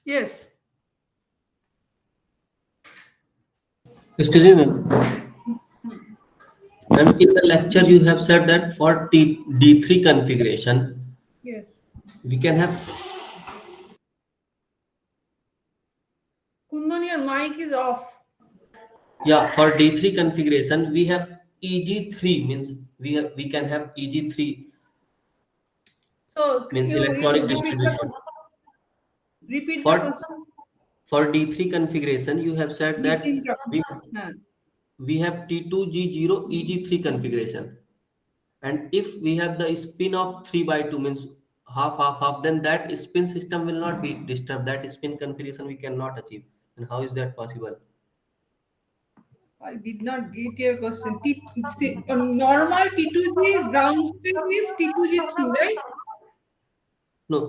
Yes. Excuse me, ma'am. Ma'am, in the lecture you have said that for D3 configuration, Yes. we can have, Kundan, your mic is off. yeah, for D3 configuration, we have EG3 means we can have EG3 So means you electronic repeat the distribution. question. Repeat the For question. for D3 configuration, you have said Which that inter? we Huh. we have T2G0 EG3 configuration. And if we have the spin of 3 by 2 means half half half, then that spin system will not be disturbed. That spin configuration we cannot achieve. And how is that possible? I did not get your question. Normal T2G ground state is T2G3, right? No,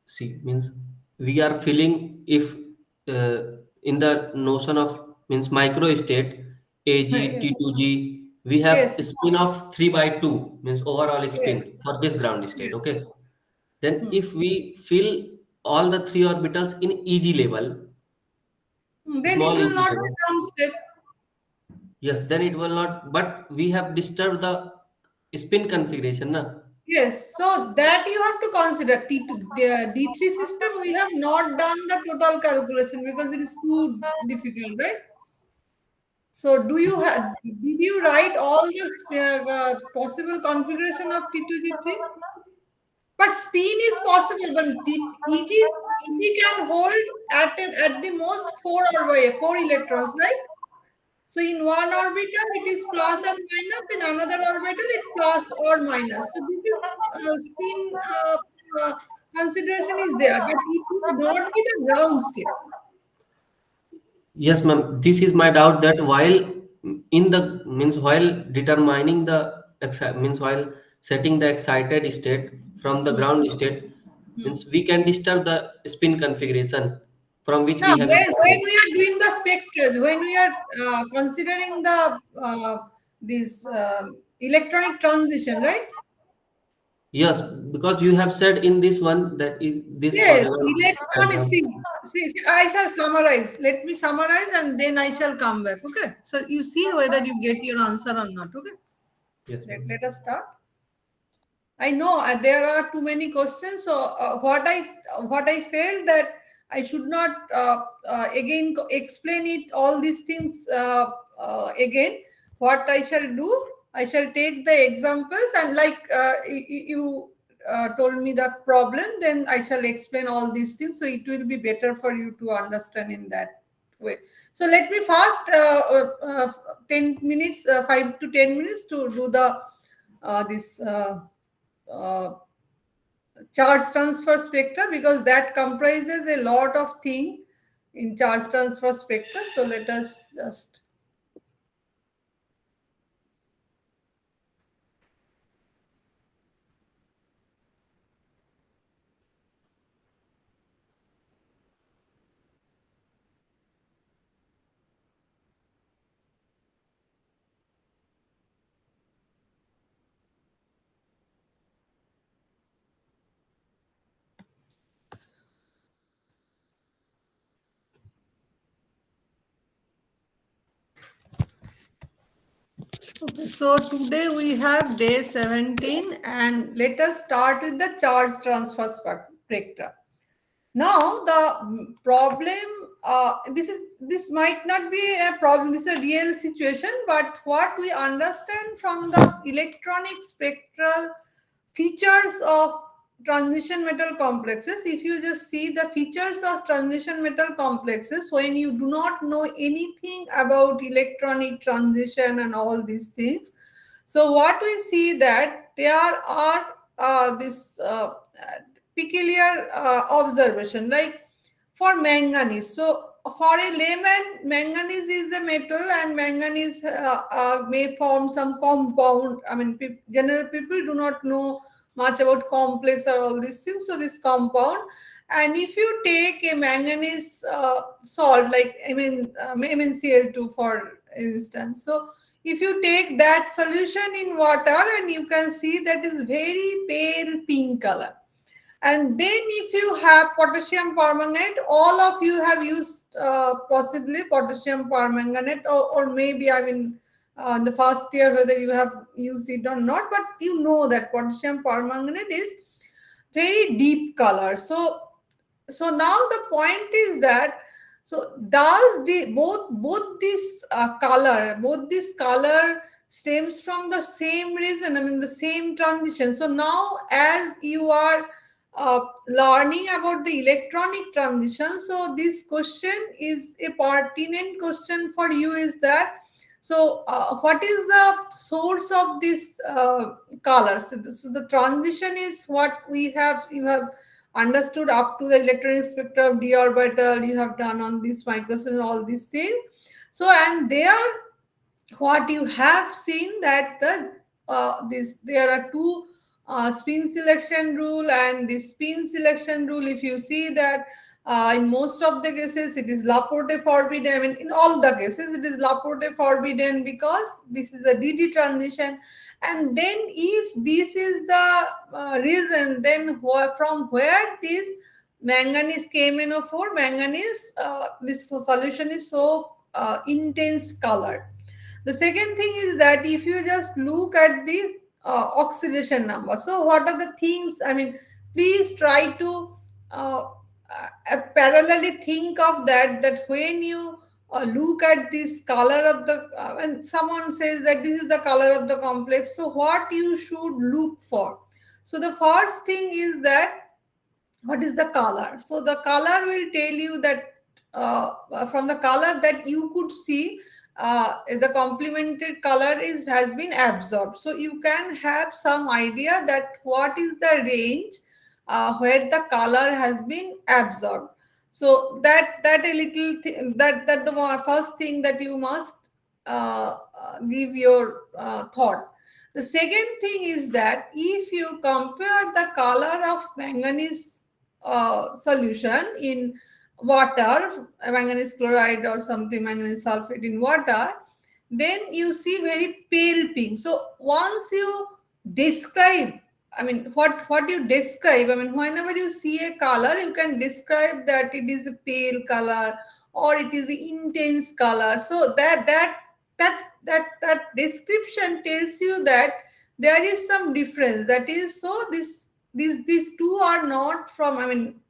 see, means we are feeling if in the notion of means micro state AG, Yes. T2G, we have Yes. spin of 3 by 2 means overall Yes. spin for this ground state. Yes. Okay. Then Hmm. if we fill all the three orbitals in EG level, Then it small will EG not be level, ground state. yes, then it will not, but we have disturbed the spin configuration. Na? Yes. So that you have to consider. The D3 system, we have not done the total calculation because it is too difficult, right? So did you write all the possible configuration of T2G3? But spin is possible, but EG can hold at the most four electrons, right? So in one orbital it is plus and minus, in another orbital it plus or minus. So this is spin consideration is there, but it will not be the ground state. Yes, ma'am. This is my doubt that while in the means while determining the means while setting the excited state from the Hmm. ground state Hmm. means we can disturb the spin configuration from which Now, we have when started. we are doing the spectrum, when we are considering the this electronic transition, right? Yes, because you have said in this one that is this Yes, whatever electronic. diagram. See, I shall summarize. Let me summarize and then I shall come back. Okay. So you see whether you get your answer or not. Okay. Yes, ma'am. Let us start. I know there are too many questions. So what I felt that I should not again explain it all these things again. What I shall do, I shall take the examples and like you told me the problem, then I shall explain all these things. So it will be better for you to understand in that way. So let me fast 10 minutes, 5 to 10 minutes to do the this. Uh, charge transfer spectra because that comprises a lot of thing in charge transfer spectra. So let us just okay. So today we have day 17 and let us start with the charge transfer spectra. Now the problem, this might not be a problem. This is a real situation, but what we understand from the electronic spectral features of transition metal complexes, if you just see the features of transition metal complexes when you do not know anything about electronic transition and all these things, so what we see that there are this peculiar observation like for manganese. So for a layman, manganese is a metal and manganese may form some compound. I mean, general people do not know much about complex or all these things. So this compound, and if you take a manganese salt, like MnCl2 for instance, so if you take that solution in water and you can see that is very pale pink color, And then if you have potassium permanganate, all of you have used possibly potassium permanganate, or maybe I mean in the first year whether you have used it or not, but you know that potassium permanganate is very deep color. So now the point is that, so does the both this color stems from the same reason, I mean the same transition. So now as you are learning about the electronic transition, so this question is a pertinent question for you, is that, so what is the source of this color? So the transition is what you have understood up to the electronic spectrum of d orbital, you have done on this microscope, all these things. So and there what you have seen that this there are two spin selection rule, and the spin selection rule, if you see that in most of the cases it is Laporte forbidden. I mean in all the cases it is Laporte forbidden because this is a DD transition. And then if this is the reason, then from where this manganese KMnO4 manganese this solution is so intense color. The second thing is that if you just look at the oxidation number, so what are the things? I mean, please try to parallelly think of that. That when you look at this color of the, when someone says that this is the color of the complex, so what you should look for? So the first thing is that what is the color? So the color will tell you that from the color that you could see the complemented color is has been absorbed, so you can have some idea that what is the range where the color has been absorbed. So that a little that the first thing that you must give your thought. The second thing is that if you compare the color of manganese solution in water, manganese chloride or something, manganese sulfate in water, then you see very pale pink. So once you describe, I mean what you describe, I mean whenever you see a color, you can describe that it is a pale color or it is intense color. So that description tells you that there is some difference. That is, so these two are not from, I mean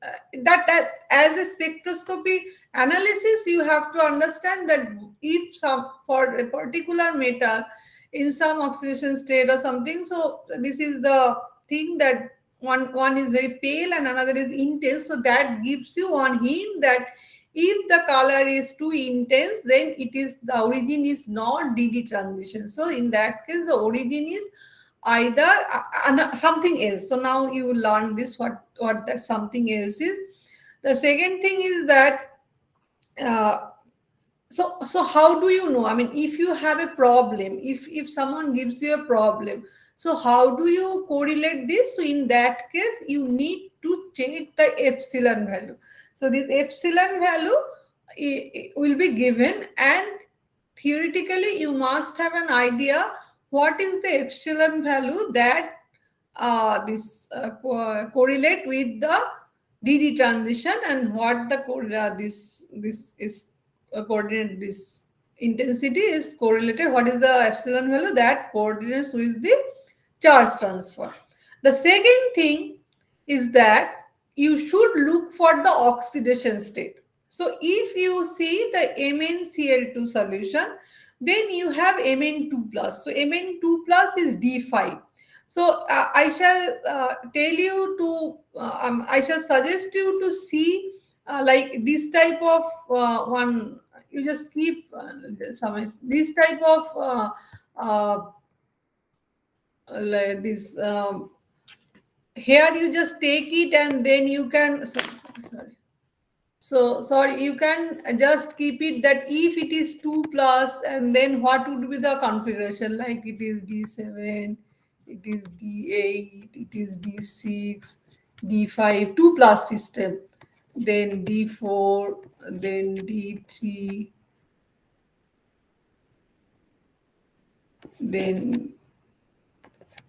that as a spectroscopy analysis you have to understand that if some for a particular metal in some oxidation state or something, so this is the thing that one is very pale and another is intense. So that gives you one hint that if the color is too intense, then it is the origin is not DD transition. So in that case, the origin is either something else. So now you will learn this what that something else is. The second thing is that uh, so how do you know? I mean, if you have a problem, if someone gives you a problem, so how do you correlate this? So in that case, you need to check the epsilon value. So this epsilon value will be given, and theoretically you must have an idea what is the epsilon value that this correlate with the DD transition, and what the this is coordinate, this intensity is correlated, what is the epsilon value that coordinates with the charge transfer. The second thing is that you should look for the oxidation state. So if you see the MnCl2 solution, then you have Mn2 plus. So Mn2 plus is D5. So I shall tell you to, I shall suggest you to see like this type of one. You just keep this type of uh, like this. Here you just take it and then you can. Sorry. So sorry, you can just keep it that if it is 2 plus, and then what would be the configuration? Like it is D7, it is D8, it is D6, D5, 2 plus system, then D4, then D3, then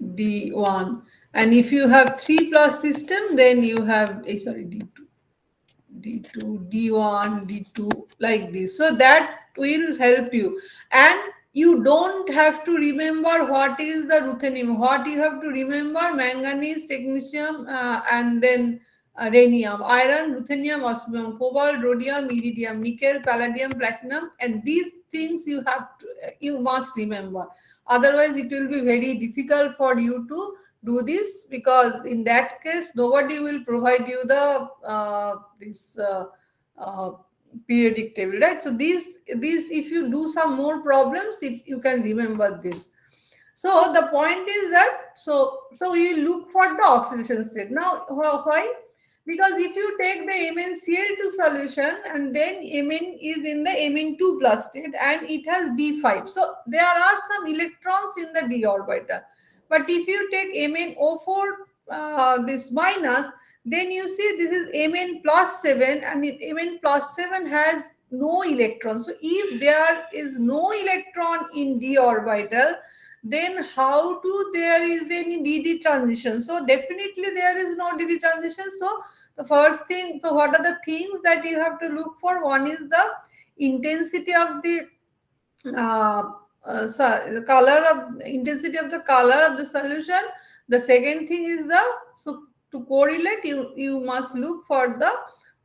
D1. And if you have 3 plus system, then you have, sorry, D2. D2, D1, D2, like this. So that will help you. And you don't have to remember what is the ruthenium. What you have to remember, manganese, technetium, and then rhenium, iron, ruthenium, osmium, cobalt, rhodium, iridium, nickel, palladium, platinum, and these things you must remember. Otherwise, it will be very difficult for you to do this, because in that case nobody will provide you the this uh, periodic table, right? So these if you do some more problems, you can remember this. So the point is that, so you look for the oxidation state. Now why? Because if you take the MnCl2 solution and then Mn is in the Mn2 plus state and it has d5, so there are some electrons in the d orbital. But if you take MnO4 this minus, then you see this is Mn plus 7, and Mn plus 7 has no electron. So if there is no electron in d orbital, then how do there is any dd transition? So definitely there is no dd transition. So the first thing, so what are the things that you have to look for? One is the intensity of the uh, the color of intensity of the color of the solution. The second thing is the, so to correlate, you must look for the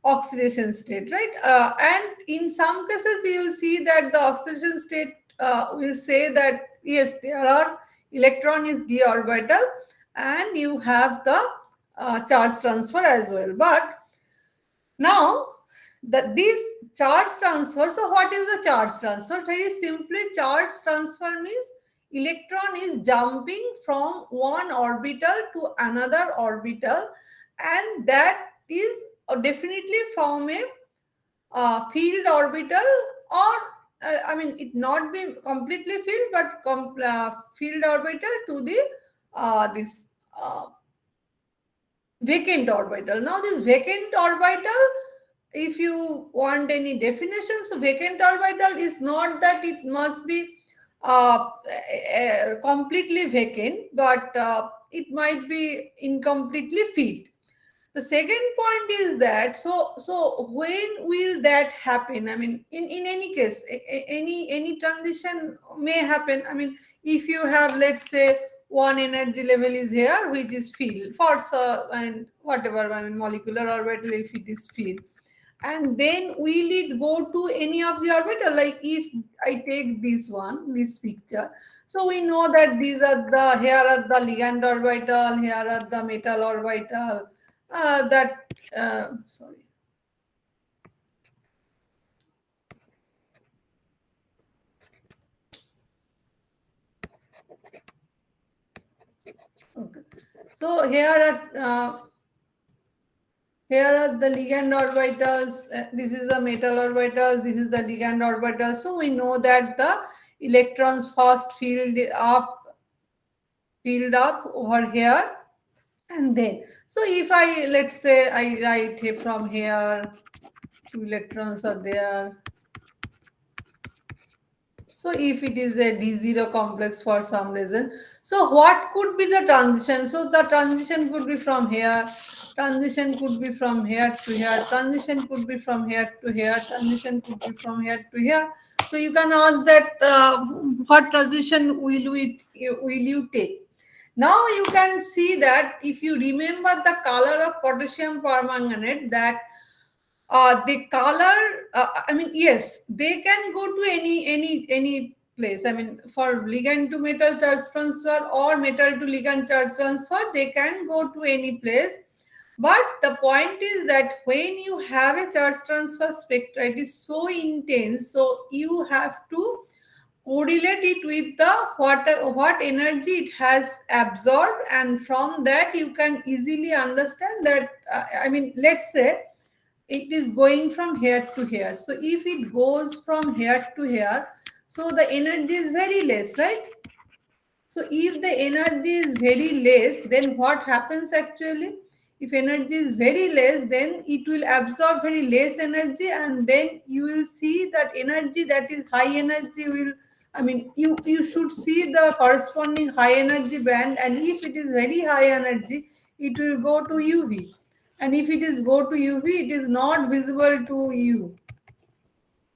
oxidation state, right? And in some cases you will see that the oxidation state will say that yes, there are electron is d orbital, and you have the charge transfer as well. But now, this charge transfer, so what is the charge transfer? Very simply, charge transfer means electron is jumping from one orbital to another orbital, and that is definitely from a field orbital, or I mean, it not be completely field, but field orbital to the this vacant orbital. Now this vacant orbital, if you want any definition, so vacant orbital is not that it must be completely vacant, but it might be incompletely filled. The second point is that, so when will that happen? I mean, in any case, any transition may happen. I mean, if you have, let's say, one energy level is here, which is field for and whatever, I mean, molecular orbital, if it is field, and then will it go to any of the orbital? Like if I take this picture, so we know that these are the, here are the ligand orbital, here are the metal orbital, sorry. Okay. So here are the ligand orbitals. This is the metal orbitals. This is the ligand orbital. So we know that the electrons first filled up over here, and then, so if I, let's say I write here from here, 2 electrons are there. So if it is a D0 complex for some reason, so what could be the transition? So the transition could be from here, transition could be from here to here, transition could be from here to here, transition could be from here to here. So you can ask that what transition will you take? Now you can see that if you remember the color of potassium permanganate, that the color, I mean, yes, they can go to any place. I mean, for ligand to metal charge transfer or metal to ligand charge transfer, they can go to any place. But the point is that when you have a charge transfer spectra, it is so intense, so you have to correlate it with the what energy it has absorbed, and from that you can easily understand that. I mean, let's say it is going from here to here. So if it goes from here to here, so the energy is very less, right? So if the energy is very less, then what happens actually? If energy is very less, then it will absorb very less energy, and then you will see that energy that is high energy will I mean, you should see the corresponding high energy band, and if it is very high energy, it will go to UV. And if it is go to UV, it is not visible to you.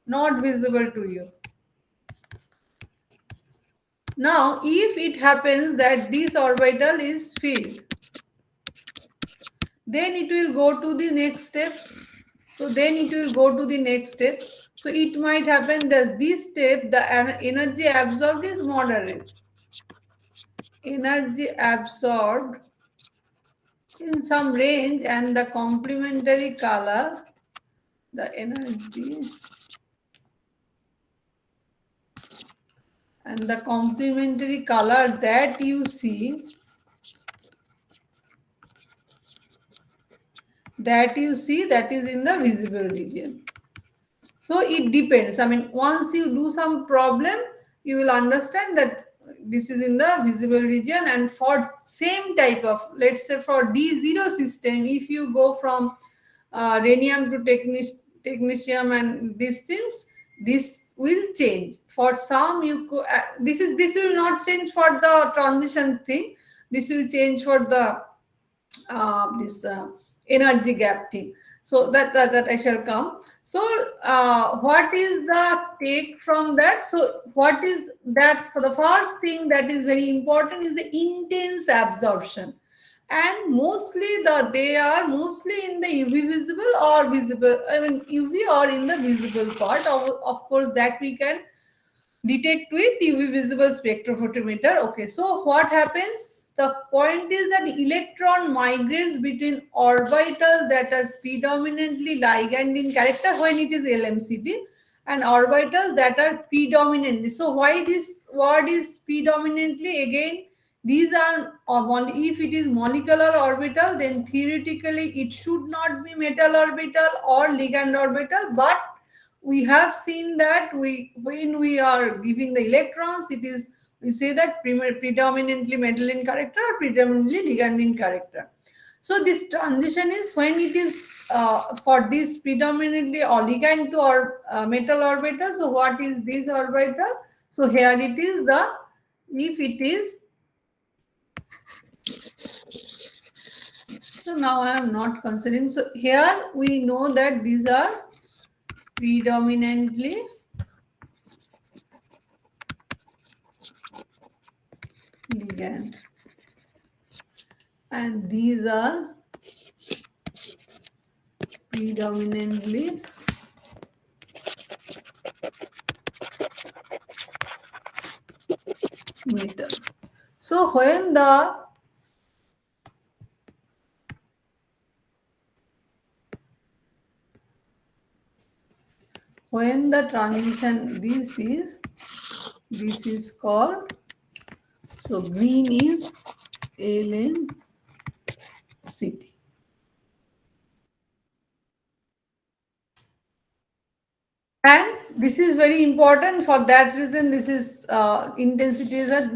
Not visible to you. Now, if it happens that this orbital is filled, then it will go to the next step. So then it will go to the next step. So it might happen that this step, the energy absorbed is moderate. Energy absorbed in some range, and the complementary color, the energy and the complementary color that you see, that is in the visible region. So it depends. I mean, once you do some problem, you will understand that this is in the visible region. And for same type of, let's say for D0 system, if you go from rhenium to technetium and these things, this will change. For some, this will not change for the transition thing. This will change for the this energy gap thing. So that I shall come. So what is the take from that? So what is that? For the first thing that is very important is the intense absorption, and mostly they are mostly in the UV visible or visible. I mean UV or in the visible part. Of course that we can detect with UV visible spectrophotometer. Okay, so what happens? The point is that electron migrates between orbitals that are predominantly ligand in character when it is LMCD, and orbitals that are predominantly. So why this word is predominantly? Again, these are if it is molecular orbital, then theoretically it should not be metal orbital or ligand orbital, but we have seen that when we are giving the electrons, it is, we say that predominantly metal in character or predominantly ligand in character. So this transition is when it is for this predominantly or ligand to or metal orbital. So what is this orbital? So here it is the, if it is, so now I am not considering. So here we know that these are predominantly ligand, and these are predominantly metal. So when the transition, this is called, so green is LNCT. And this is very important. For that reason, this is intensity is a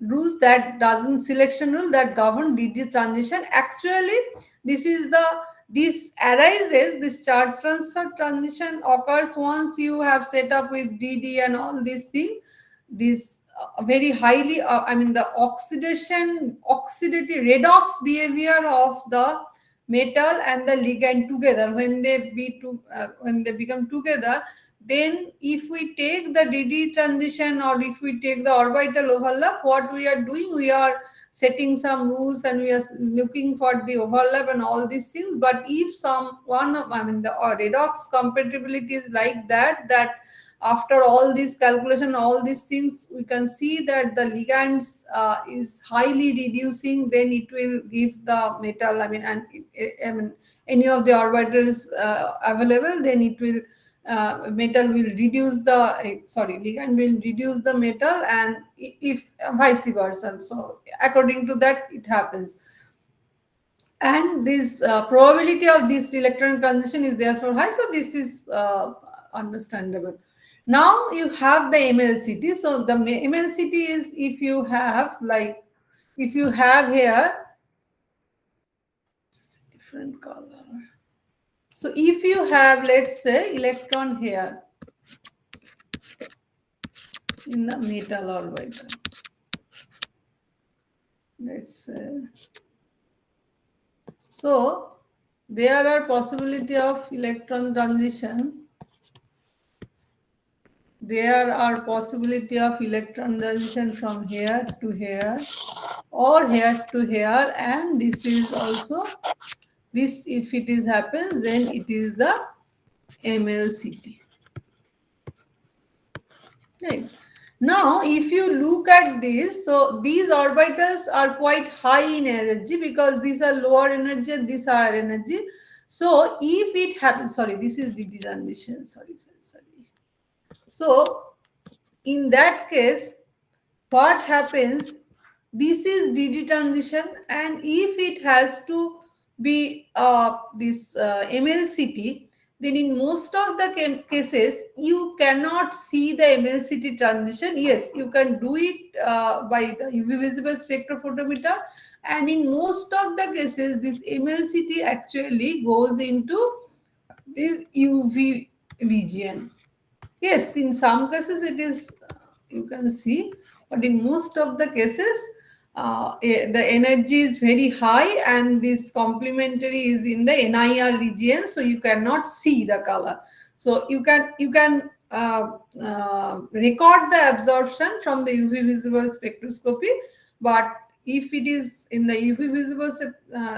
rules that doesn't selection rule that govern DD transition. Actually, this is the, this arises, this charge transfer transition occurs once you have set up with DD and all these things. This very highly, I mean the oxidative redox behavior of the metal and the ligand together, when they when they become together, then if we take the DD transition or if we take the orbital overlap, what we are doing, we are setting some rules and we are looking for the overlap and all these things. But if some one of, I mean the redox compatibility is like that, that after all this calculation, all these things, we can see that the ligands is highly reducing, then it will give the metal, I mean, and I mean any of the orbitals available, then it will metal will reduce the ligand will reduce the metal, and if vice versa. So according to that it happens, and this probability of this electron transition is therefore high. So this is understandable. Now you have the MLCT. So the MLCT is, if you have like, if you have here different color. So if you have, let's say, electron here, in the metal orbital. Let's say. So there are possibility of electron transition. There are possibility of electron transition from here to here or here to here, and this is also this, if it is happens, then it is the MLCT. Right. Now, if you look at this, so these orbitals are quite high in energy because these are lower energy and these are higher energy. So, if it happens, sorry, this is the transition. Sorry. So, in that case, what happens? This is DD transition, and if it has to be this MLCT, then in most of the cases you cannot see the MLCT transition. Yes, you can do it by the UV visible spectrophotometer, and in most of the cases this MLCT actually goes into this UV region. Yes, in some cases it is, you can see, but in most of the cases, the energy is very high and this complementary is in the NIR region, so you cannot see the color. So you can record the absorption from the UV visible spectroscopy, but if it is in the UV visible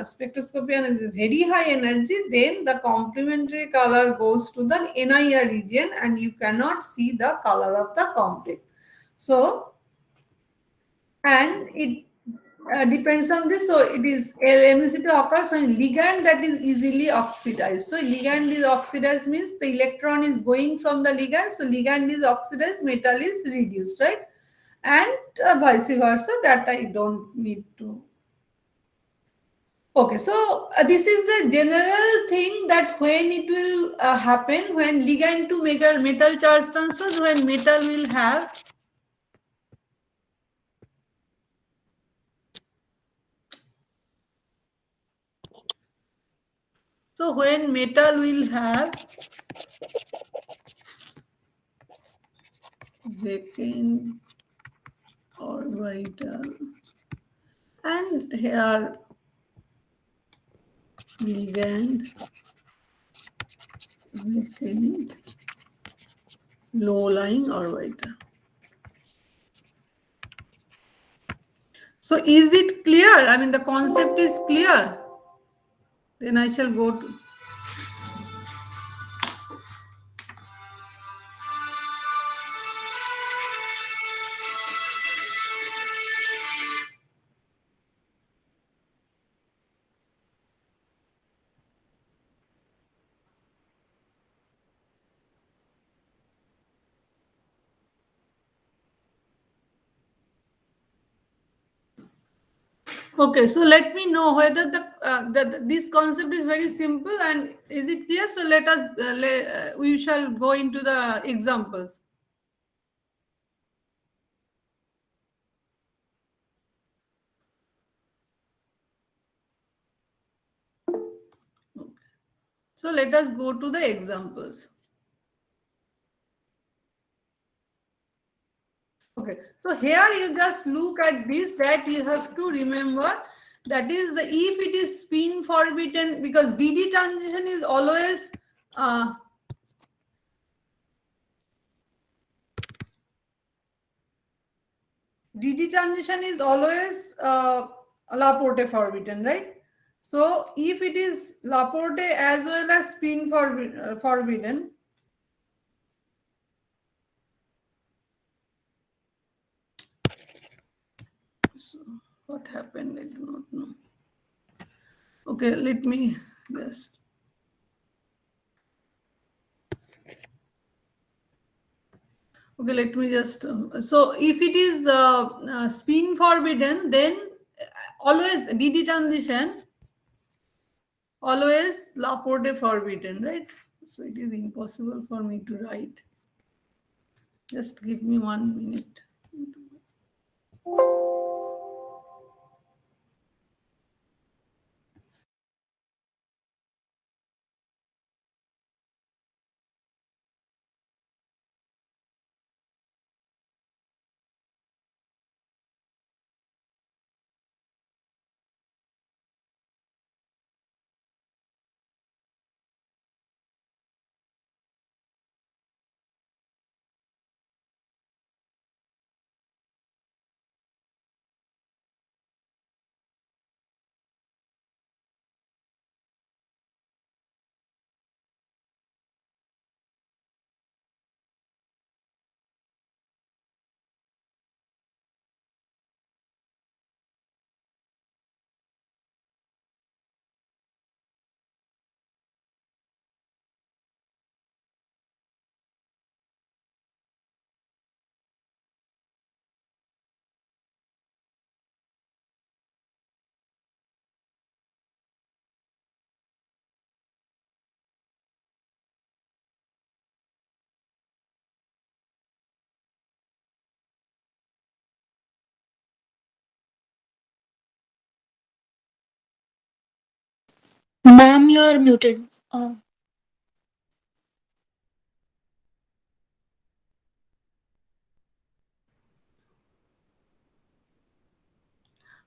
spectroscopy and it is very high energy, then the complementary color goes to the NIR region and you cannot see the color of the complex. So, and it depends on this. So it is MCT occurs when ligand that is easily oxidized. So ligand is oxidized means the electron is going from the ligand. So ligand is oxidized, metal is reduced, right? And vice versa, that I don't need to. Okay, so this is a general thing that when it will happen, when ligand to metal charge transfers, when metal will have so when metal will have vacant orbital and here ligand vacant low lying orbital. So is it clear? I mean the concept is clear. Then I shall go to. Okay, so let me know whether this concept is very simple and is it clear? So let us we shall go into the examples. Okay. So let us go to the examples. Okay, so here you just look at this, that you have to remember, that is the if it is spin forbidden, because DD transition is always DD transition is always Laporte forbidden, right? So if it is Laporte as well as spin forbidden, so what happened? I do not know. Okay, let me just. Okay, let me just. So if it is spin forbidden, then always DD transition, always Laporte forbidden, right? So it is impossible for me to write. Just give me 1 minute. Ma'am, you're muted.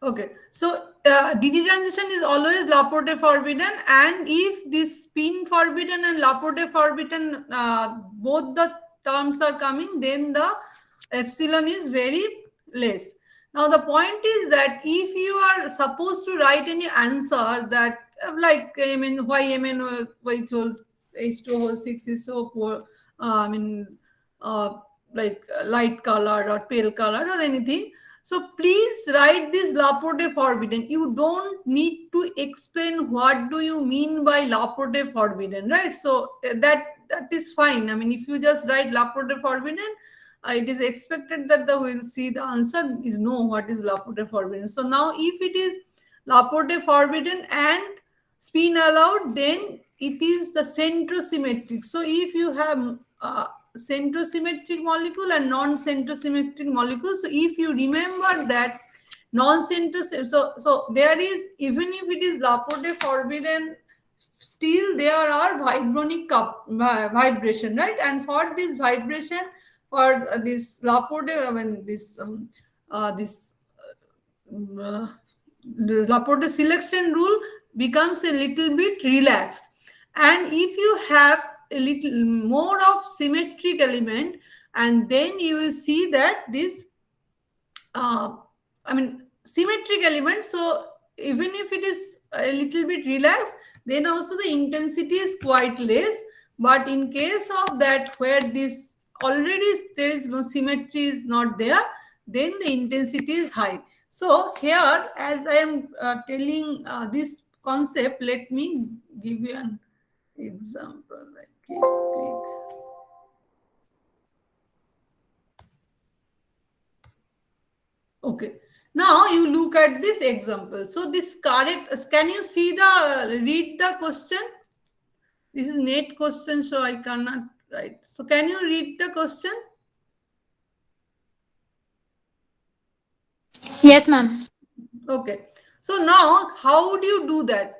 Okay, so DD transition is always Laporte forbidden, and if this spin forbidden and Laporte forbidden, both the terms are coming, then the epsilon is very less. Now the point is that if you are supposed to write any answer that like why Mn which whole H2 whole 6 is so poor, uh, like light colored or pale colored or anything, so please write this Laporte forbidden. You don't need to explain what do you mean by Laporte forbidden, right? So that is fine. I mean, if you just write Laporte forbidden, it is expected that the will see the answer is no. What is Laporte forbidden? So now, if it is Laporte forbidden and spin allowed, then it is the centrosymmetric. So if you have centrosymmetric molecule and non-centrosymmetric molecule. So if you remember that non-centrosymmetric, so there is, even if it is Laporte forbidden, still there are vibronic vibration, right? And for this vibration, for this Laporte, I mean this Laporte selection rule becomes a little bit relaxed. And if you have a little more of symmetric element, and then you will see that this uh, symmetric element. So even if it is a little bit relaxed, then also the intensity is quite less. But in case of that where this already there is no symmetry is not there, then the intensity is high. So here, as I am telling this concept, let me give you an example. Like click. Okay. Now you look at this example. So this correct, can you see read the question? This is net question, so I cannot write. So can you read the question? Yes, ma'am. Okay. So now how would you do that?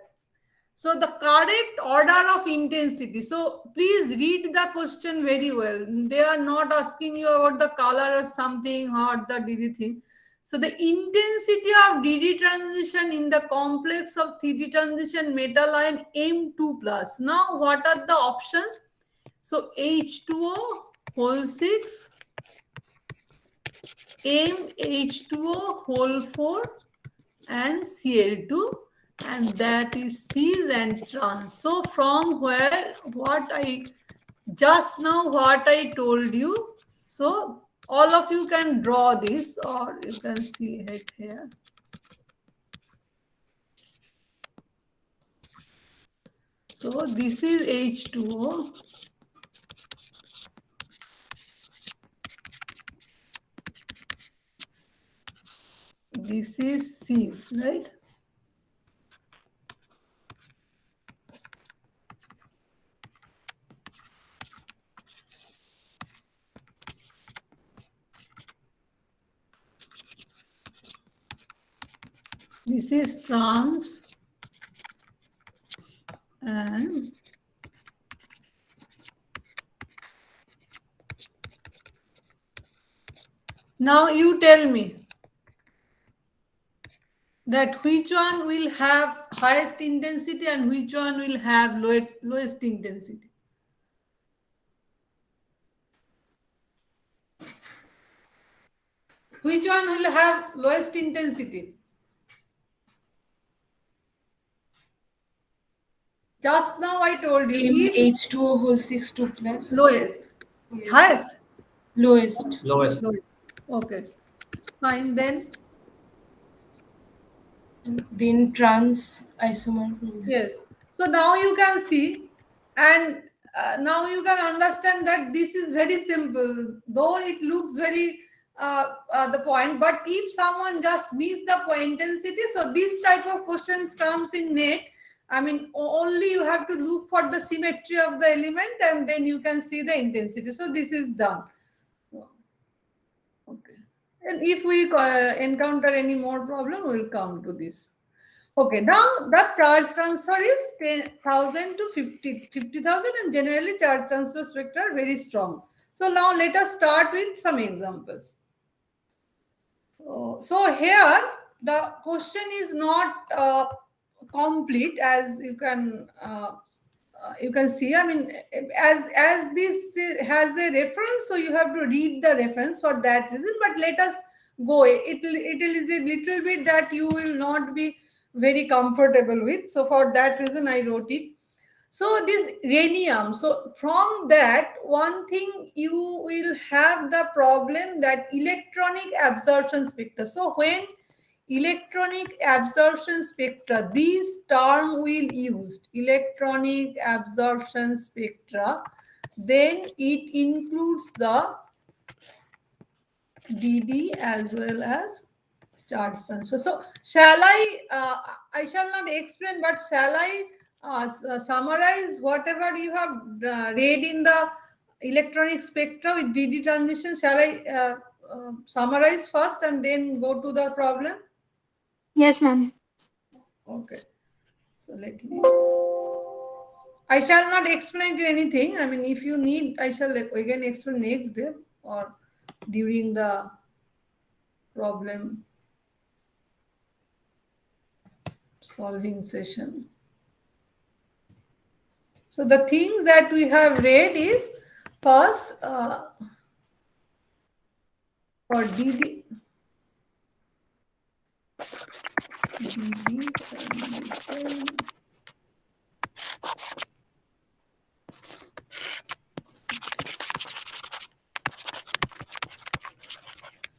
So the correct order of intensity. So please read the question very well. They are not asking you about the color or something or the DD thing. So the intensity of DD transition in the complex of 3D transition metal ion M2 plus. Now what are the options? So H2O whole 6, MH2O whole 4, and Cl2, and that is cis and trans. So from where what I just now what I told you, so all of you can draw this, or you can see it here. So this is H2O. This is cis, right? This is trans, and now you tell me that which one will have highest intensity and which one will have lowest intensity. Which one will have lowest intensity? Just now I told you. If H2O whole 6 2 plus. lowest. Yes. Highest? Lowest. Lowest. Okay. Fine then. And then trans isomer. Yes. So now you can see, and now you can understand that this is very simple, though it looks very the point. But if someone just miss the point intensity, so this type of questions comes in net. I mean, only you have to look for the symmetry of the element, and then you can see the intensity. So this is done. Okay. And if we encounter any more problem, we'll come to this. Okay, now the charge transfer is 10,000 to 50,000, and generally charge transfer spectra are very strong. So now let us start with some examples. So here the question is not complete, as you can see. I mean, as this has a reference, so you have to read the reference for that reason. But let us go. It is a little bit that you will not be very comfortable with. So for that reason, I wrote it. So this rhenium, so from that one thing you will have the problem that electronic absorption spectra. So when electronic absorption spectra, this term will used, electronic absorption spectra, then it includes the DB as well as charge transfer. So shall I shall not explain, but shall I summarize whatever you have read in the electronic spectra with DD transition? Shall I summarize first and then go to the problem? Yes, ma'am. Okay. So let me. I shall not explain anything. I mean, if you need, I shall again explain next day or during the problem solving session. So the things that we have read is first for DD transition.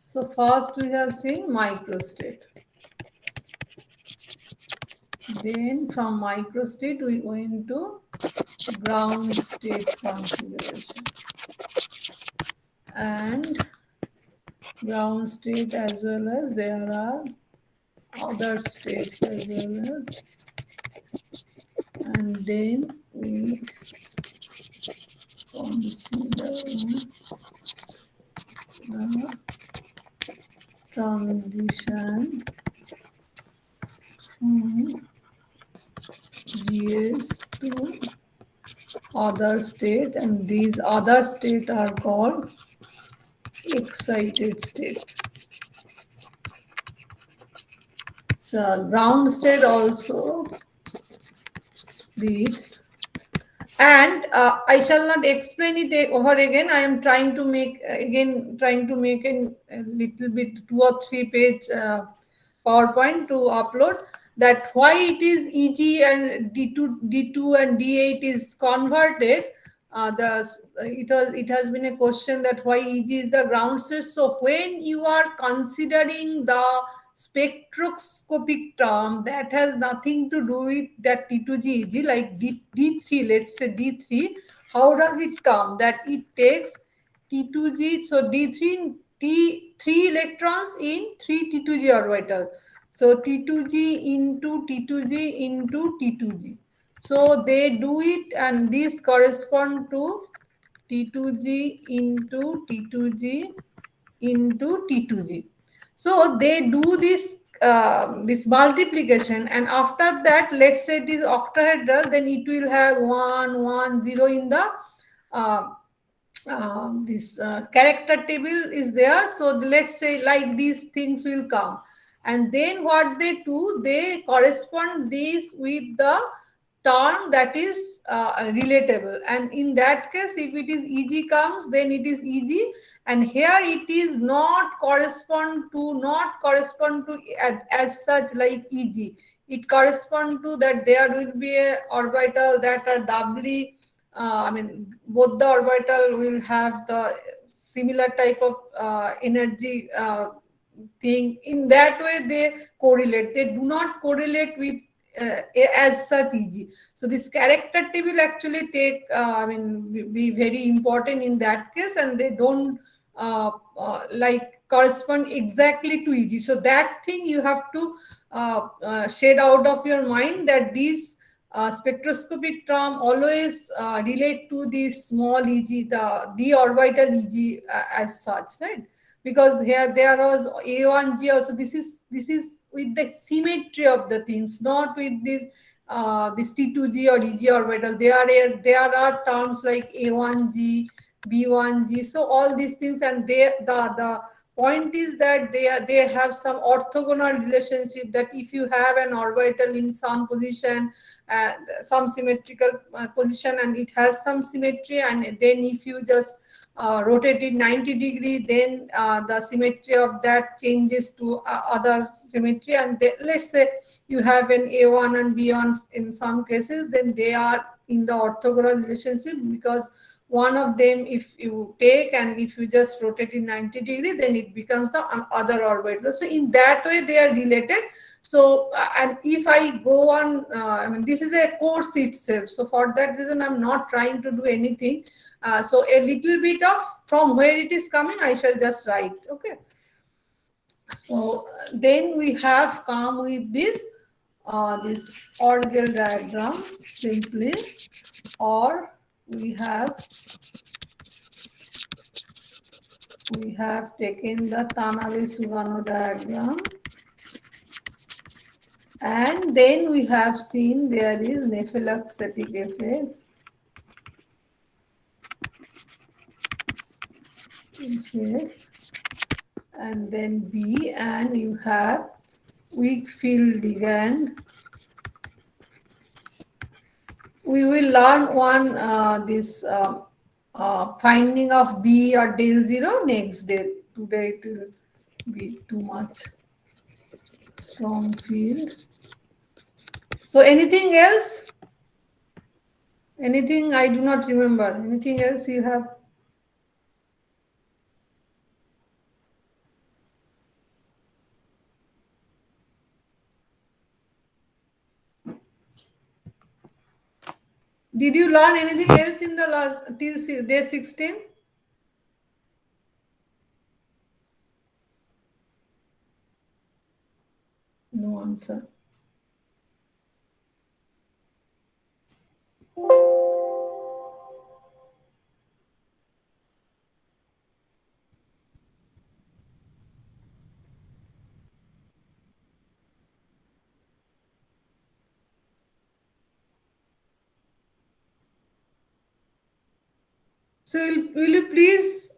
So first we have seen microstate. Then from microstate we went to ground state configuration. And ground state as well as there are other states as well as. And then we consider the transition from GS to other state, and these other state are called excited state. So ground state also splits, and I shall not explain it over again. I am trying to make a little bit 2 or 3 page PowerPoint to upload, that why it is EG and D2 and D8 is converted. It has been a question that why EG is the ground state. So when you are considering the spectroscopic term that has nothing to do with that T2G EG, like D3, let's say D3, how does it come? That it takes T2G, so D3 3 electrons in 3 T2G orbital. So T2G into T2G into T2G. So they do it, and this correspond to T2G into T2G into T2G. So they do this this multiplication, and after that, let's say it is octahedral, then it will have 1 1 0 in the this character table is there. So let's say like these things will come, and then what they do, they correspond this with the term that is relatable, and in that case if it is EG comes, then it is EG, and here it is not correspond to as such like EG. It correspond to that there will be a orbital that are doubly I mean, both the orbital will have the similar type of energy thing. In that way, they correlate. They do not correlate with as such EG. So this character table actually take, be very important in that case, and they don't like correspond exactly to EG. So that thing you have to shed out of your mind, that these spectroscopic term always relate to the small EG, the d orbital EG as such, right? Because here there was A1G also. This is with the symmetry of the things, not with this T2G or EG orbital. There are terms like A1G, B1G, so all these things, and the point is that they have some orthogonal relationship, that if you have an orbital in some position, some symmetrical position, and it has some symmetry, and then if you just rotate it 90 degree, then the symmetry of that changes to other symmetry, and let's say you have an A1 and B1 in some cases, then they are in the orthogonal relationship, because one of them, if you take and if you just rotate it 90 degree, then it becomes the other orbital. So in that way they are related. So and if I go on, I mean, this is a course itself, so for that reason I'm not trying to do anything. So a little bit of from where it is coming, I shall just write. Okay. So then we have come with this Orgel diagram simply, or we have taken the Tanabe-Sugano diagram, and then we have seen there is nephelauxetic effect. And then B, and you have weak field ligand. We will learn one finding of B or del zero next day. Today it will be too much strong field. So anything else? Anything I do not remember? Anything else you have? Did you learn anything else in the last till day 16? No answer. So will you please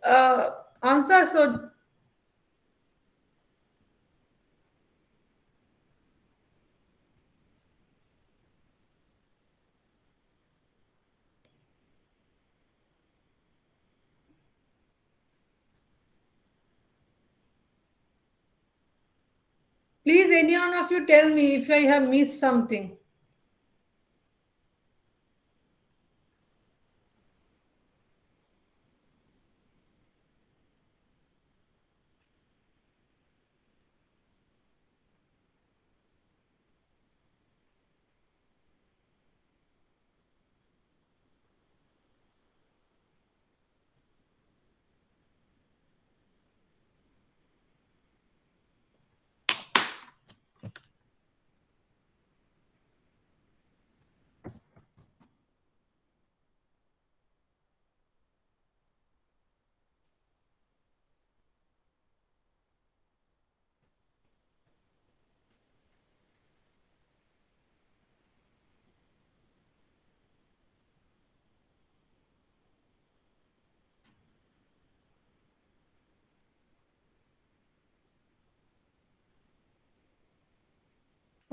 answer? So please, any one of you tell me if I have missed something.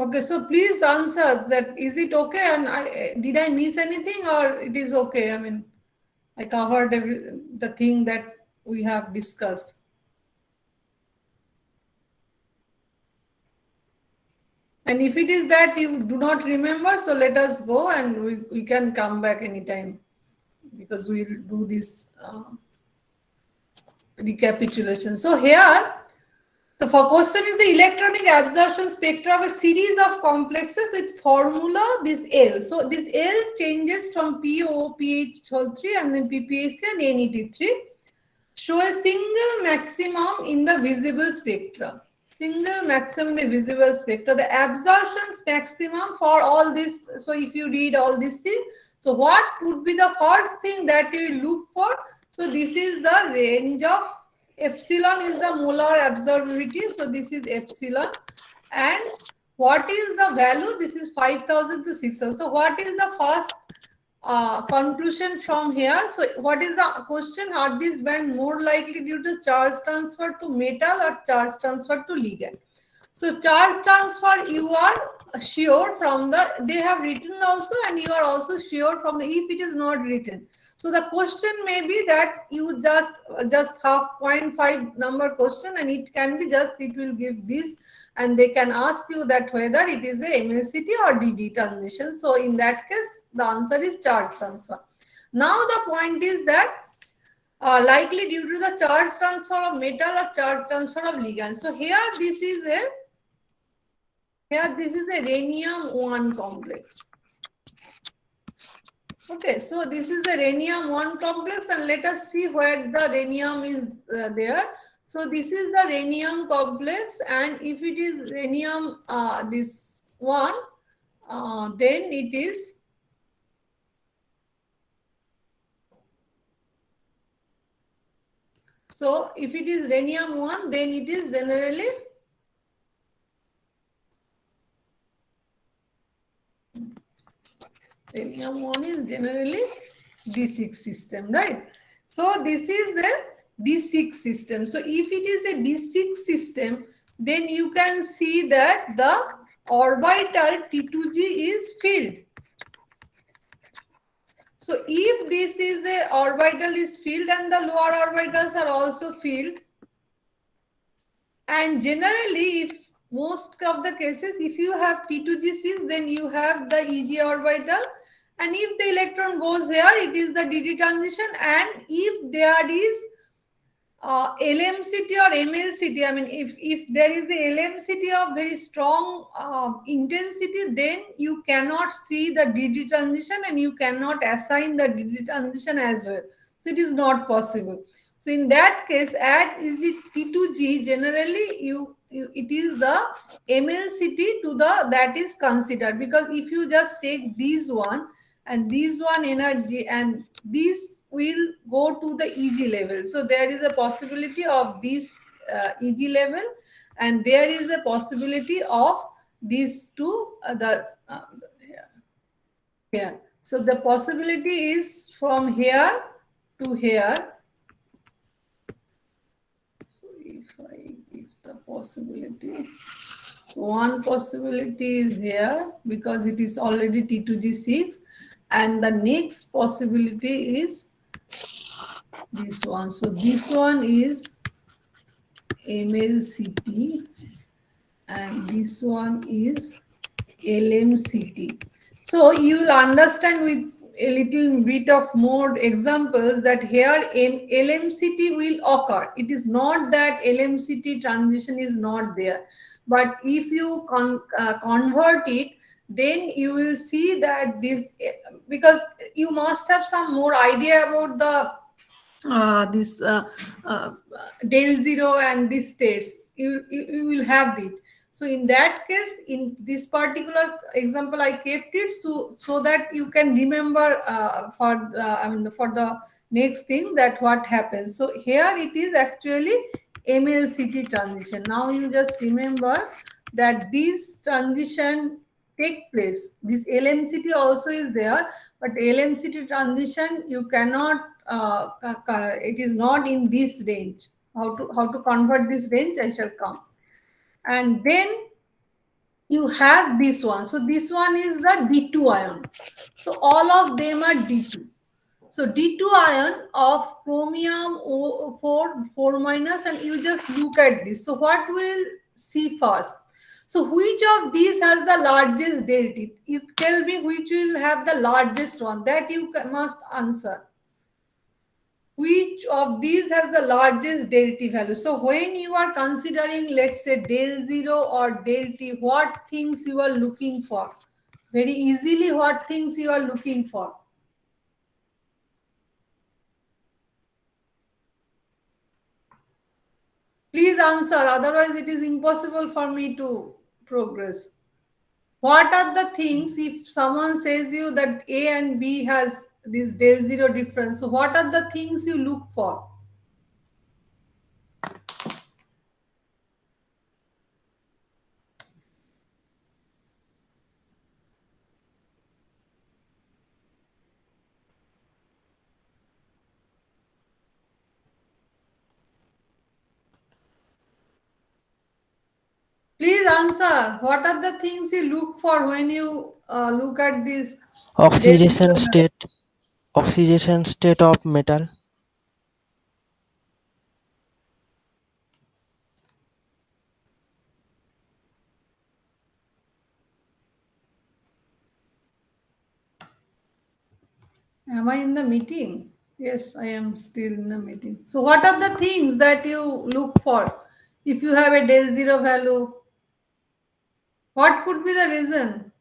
Okay, so please answer that. Is it okay? And did I miss anything, or it is okay? I mean, I covered the thing that we have discussed. And if it is that you do not remember, so let us go, and we can come back anytime, because we will do this recapitulation. So here, the question is the electronic absorption spectra of a series of complexes with formula this L. So this L changes from POPH3 and then PPH3 and NET3. Show a single maximum in the visible spectra. Single maximum in the visible spectra. The absorption maximum for all this. So if you read all these things, so what would be the first thing that you look for? So this is the range of epsilon is the molar absorbability. So this is epsilon. And what is the value? This is 5,000 to 6,000. So what is the first conclusion from here? So what is the question? Are these band more likely due to charge transfer to metal or charge transfer to ligand? So charge transfer, you are sure from the, they have written also, and you are also sure from the, if it is not written. So the question may be that you just have 0.5 number question, and it can be just, it will give this, and they can ask you that whether it is a MLCT or DD transition. So in that case, the answer is charge transfer. Now the point is that likely due to the charge transfer of metal or charge transfer of ligand. So here this is a rhenium 1 complex. Okay, so this is a rhenium 1 complex, and let us see where the rhenium is there. So this is the rhenium complex, and if it is rhenium this one, then it is so if it is rhenium 1, then it is generally rhenium 1 is generally D6 system, right? So this is a D6 system. So if it is a D6 system, then you can see that the orbital T2G is filled. So if this is a orbital is filled and the lower orbitals are also filled, and generally if most of the cases, if you have T2G6, then you have the EG orbital, and if the electron goes here, it is the DD transition, and if there is LMCT or MLCT, I mean, if there is a LMCT of very strong intensity, then you cannot see the DD transition, and you cannot assign the DD transition as well. So it is not possible. So in that case, at is it T2G, generally it is the MLCT to the that is considered, because if you just take these one and these one energy, and these will go to the EG level. So there is a possibility of this EG level, and there is a possibility of these two here. So the possibility is from here to here. So if I give the possibility, so one possibility is here because it is already T2G6, and the next possibility is this one. So this one is MLCT, and this one is LMCT. So you will understand with a little bit of more examples that here LMCT will occur. It is not that LMCT transition is not there, but if you convert it, then you will see that this, because you must have some more idea about the this del zero and this states, you will have it. So in that case, in this particular example, I kept it so that you can remember for the next thing that what happens. So here it is actually MLCT transition. Now you just remember that this transition take place. This LMCT also is there, but LMCT transition you cannot. It is not in this range. How to convert this range? I shall come. And then you have this one. So this one is the D2 ion. So all of them are D2. So D2 ion of chromium 4 minus, and you just look at this. So what we'll see first? So which of these has the largest delta? You tell me which will have the largest one. That you must answer. Which of these has the largest del T value? So when you are considering, let's say, del 0 or del T, what things you are looking for? Very easily, what things you are looking for? Please answer, otherwise it is impossible for me to progress. What are the things, if someone says you that A and B has this del 0 difference, so what are the things you look for? Please answer. What are the things you look for when you look at this? Oxidation state. Oxidation state of metal. Am I in the meeting? Yes, I am still in the meeting. So, what are the things that you look for if you have a del zero value? What could be the reason?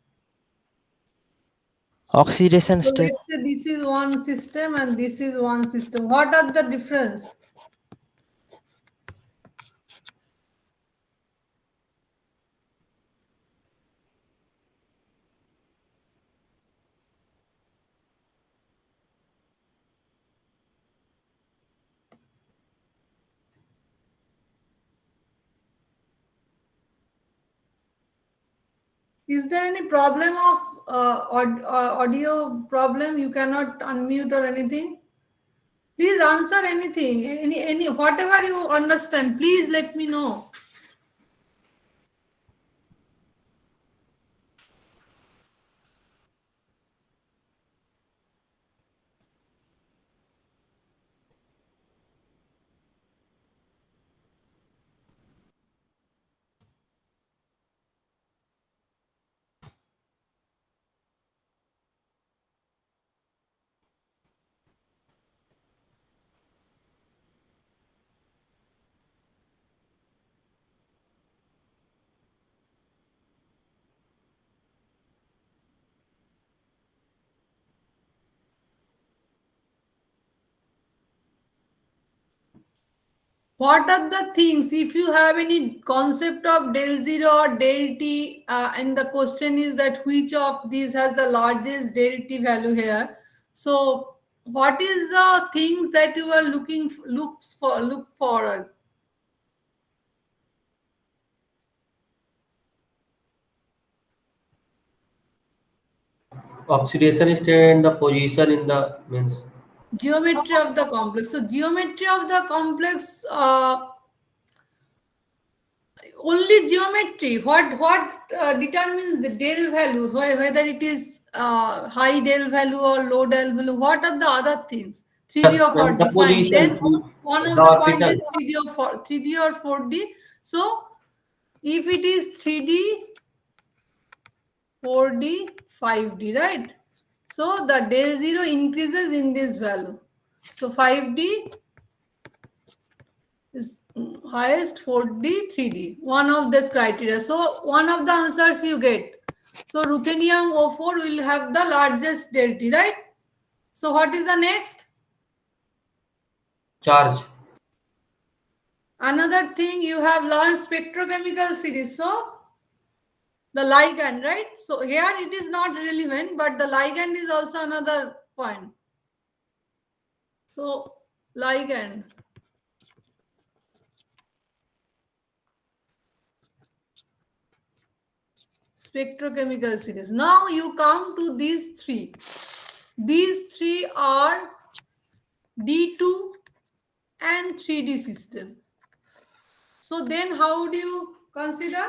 Oxidation So, state. let's say this is one system and this is one system. What are the difference? Is there any problem of audio problem? You cannot unmute or anything? Please answer anything, any whatever you understand. Please let me know. What are the things, if you have any concept of del zero or del t, and the question is that which of these has the largest del t value here. So, what is the things that you are look forward? Oxidation state and the position in the means. Geometry of the complex. So, geometry of the complex. Only geometry. What determines the del value, whether it is high del value or low del value? What are the other things? 3D Yes, or 4 and the defined. Then position to one of the the point orbital. is 3D or 4D. So if it is 3D, 4D, 5D, right? So the del zero increases in this value. So 5D is highest, 4D, 3D. One of this criteria. So one of the answers you get. So ruthenium O4 will have the largest delta, right? So what is the next? Charge. Another thing you have learned spectrochemical series. So the ligand, right? So here it is not relevant, but the ligand is also another point. So ligand. Spectrochemical series. Now you come to these three. These three are D2 and 3D system. So then how do you consider?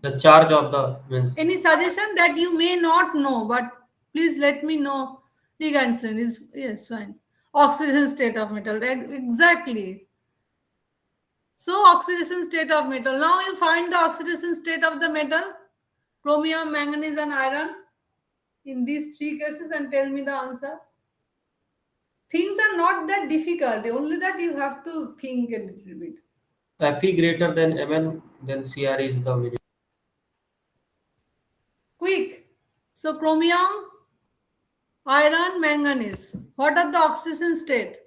The charge of the means. Any suggestion that you may not know, but please let me know. Ligandson is, yes, fine. Oxidation state of metal, exactly. So oxidation state of metal. Now you find the oxidation state of the metal, chromium, manganese and iron in these three cases, and tell me the answer. Things are not that difficult, only that you have to think a little bit. Fe greater than Mn, then Cr is the minimum. Quick. So chromium, iron, manganese. What are the oxidation state?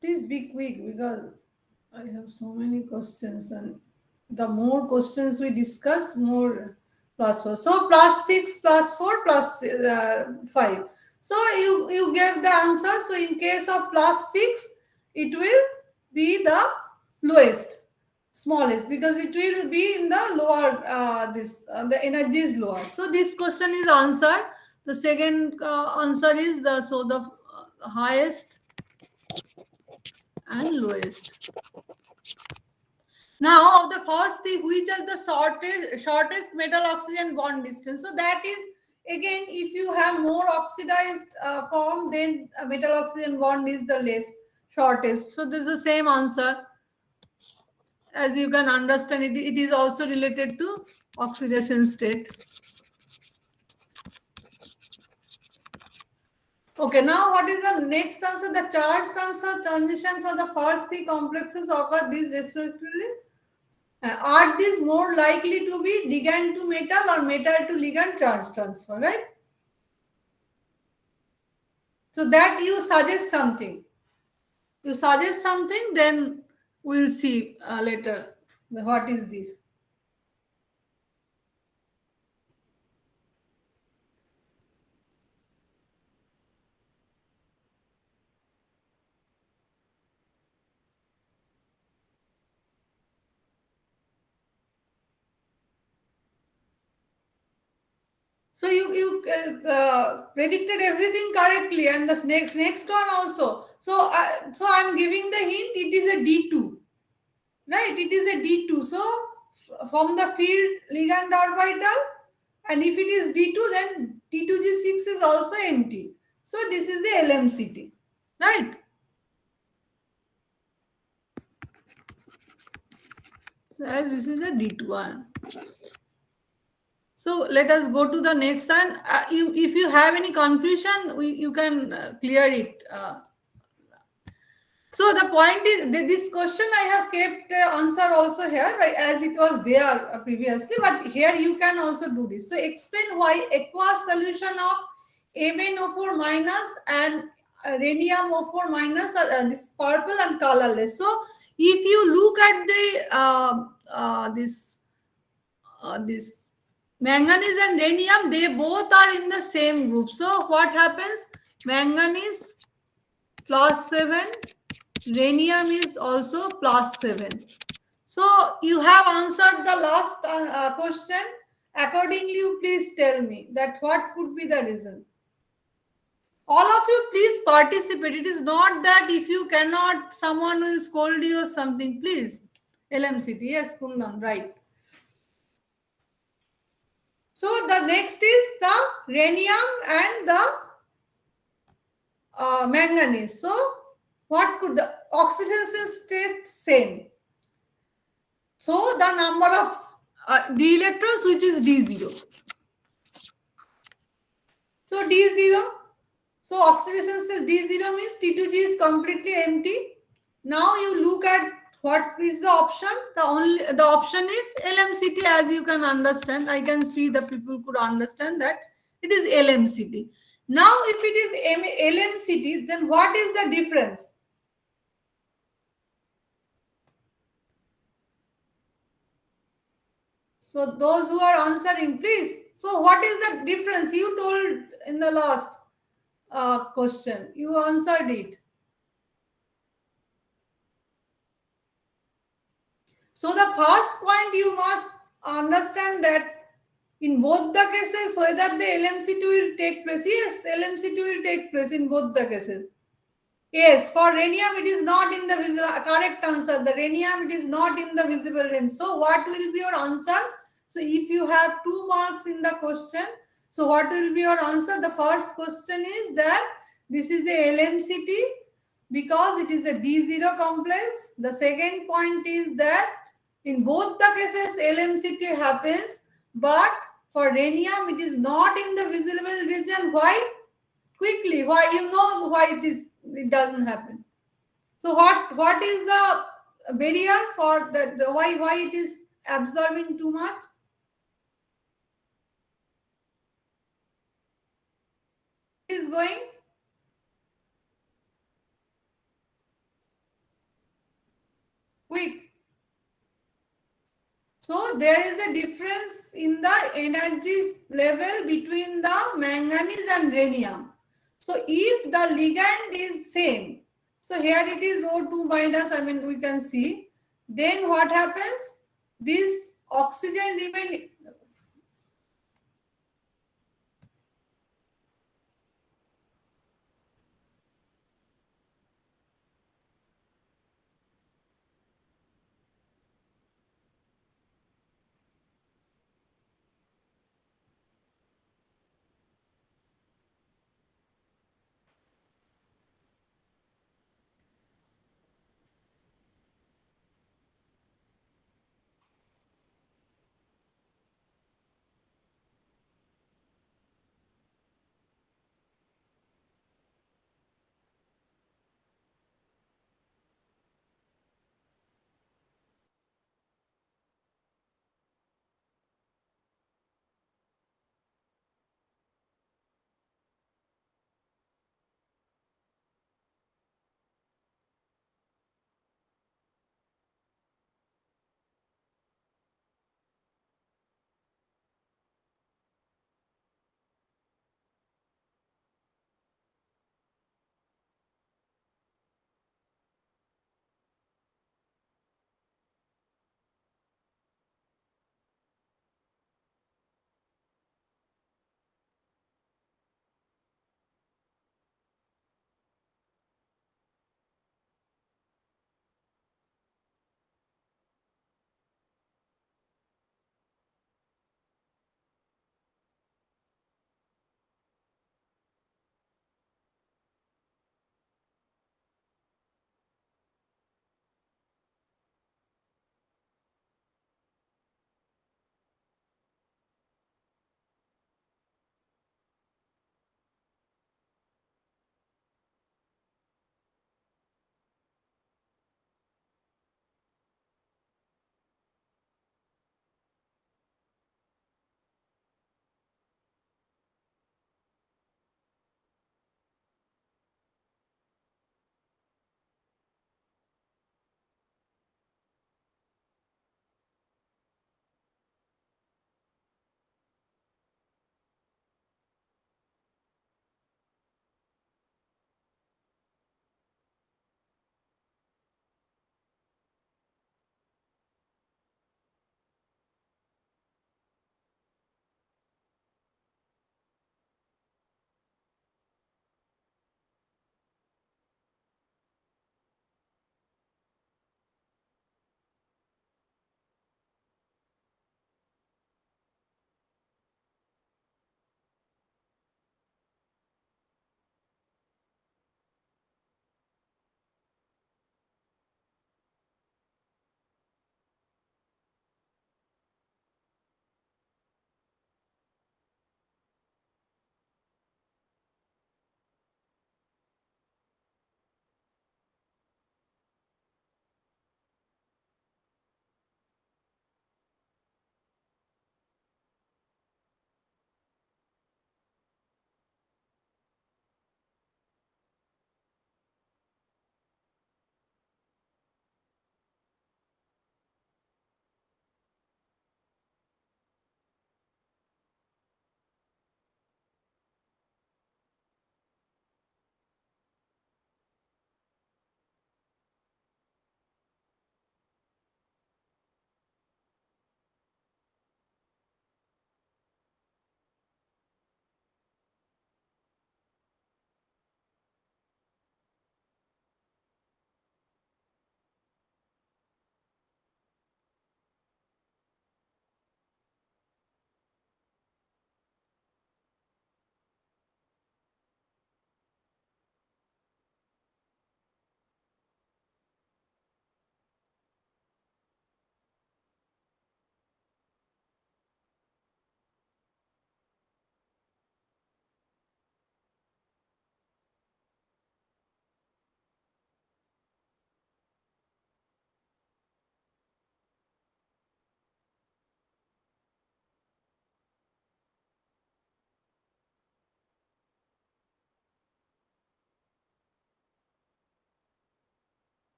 Please be quick because I have so many questions, and the more questions we discuss, more plus 4. So plus 6, plus 4, plus 5. So you gave the answer. So in case of plus 6, it will be the lowest, smallest, because it will be in the lower, the energy is lower. So this question is answered. The second answer is the highest and lowest. Now, of the first thing, which is the shortest metal oxygen bond distance? So that is again, if you have more oxidized form, then metal oxygen bond is the less shortest. So this is the same answer. As you can understand, it is also related to oxidation state. Okay, now what is the next answer? The charge transfer transition for the first three complexes occur these respectively. Are these more likely to be ligand to metal or metal to ligand charge transfer, right? So that you suggest something. You suggest something, then we'll see later what is this. So you predicted everything correctly, and the next one also. So I'm giving the hint. It is a D2, right? It is a D2. So from the field ligand orbital, and if it is D2, then T2G6 is also empty. So this is the LMCT, right? This is a D2 one. So let us go to the next one. If you have any confusion, you can clear it. So the point is, this question I have kept answer also here, as it was there previously, but here you can also do this. So explain why aqueous solution of MnO4 minus and rhenium O4 minus are this purple and colorless. So if you look at the this manganese and rhenium, they both are in the same group. So what happens? Manganese +7, rhenium is also +7. So you have answered the last question. Accordingly, you please tell me that what could be the reason. All of you please participate. It is not that if you cannot, someone will scold you or something. Please. LMCT. Yes, Kundan, right. So the next is the rhenium and the manganese. So what could the oxidation state same? So the number of d electrons, which is d0. So d0. So oxidation state d0 means T2G is completely empty. Now you look at what is the option. The option is LMCT, as you can understand. I can see the people could understand that it is LMCT. Now if it is LMCT, then what is the difference? So those who are answering, please. So what is the difference? You told in the last question. You answered it. So the first point you must understand that in both the cases, whether the LMCT will take place. Yes, LMCT will take place in both the cases. Yes, for rhenium, it is not in the visible. Correct answer. The rhenium, it is not in the visible range. So what will be your answer? So if you have 2 marks in the question, so what will be your answer? The first question is that this is a LMCT because it is a D0 complex. The second point is that in both the cases, LMCT happens, but for rhenium, it is not in the visible region. Why? Quickly, why? You know why it doesn't happen. So what is the barrier for the why it is absorbing too much? Is going quick. So there is a difference in the energy level between the manganese and rhenium. So if the ligand is same, so here it is O2 minus, we can see, then what happens? This oxygen remain.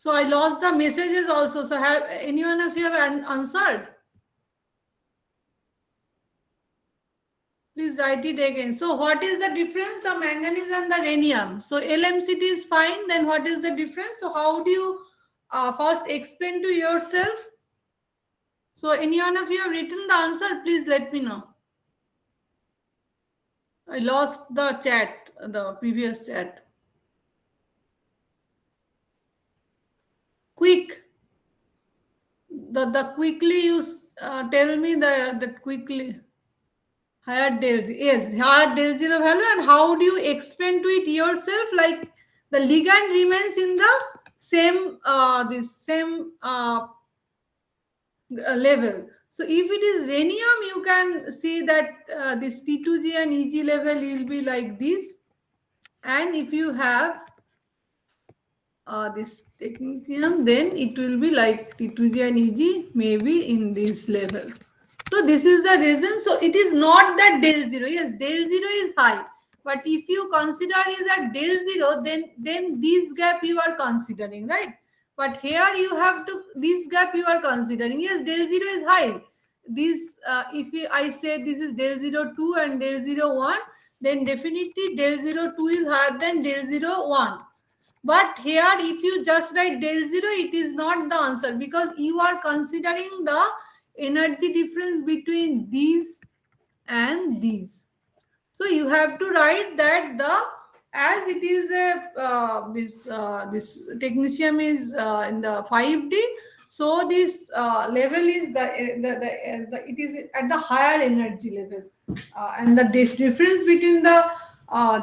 So I lost the messages also. So have anyone of you have answered? Please write it again. So what is the difference? The manganese and the rhenium. So LMCT is fine. Then what is the difference? So how do you first explain to yourself? So any one of you have written the answer? Please let me know. I lost the chat, the previous chat. Quick. The quickly you tell me the quickly. Higher del zero, yes, higher del zero value, and how do you explain to it yourself? Like the ligand remains in the same level. So if it is rhenium, you can see that this T2G and EG level will be like this, and if you have this technetium, then it will be like T2G and EG maybe in this level. So this is the reason. So it is not that del zero. Yes, del zero is high. But if you consider is at del zero, then this gap you are considering, right? But here you have to, this gap you are considering. Yes, del zero is high. This, I say this is del 02 and del 01, then definitely del 02 is higher than del 01. But here, if you just write del 0, it is not the answer because you are considering the energy difference between these and these. So you have to write that as it is a this technetium is in the 5D. So this level is it is at the higher energy level, and the difference between the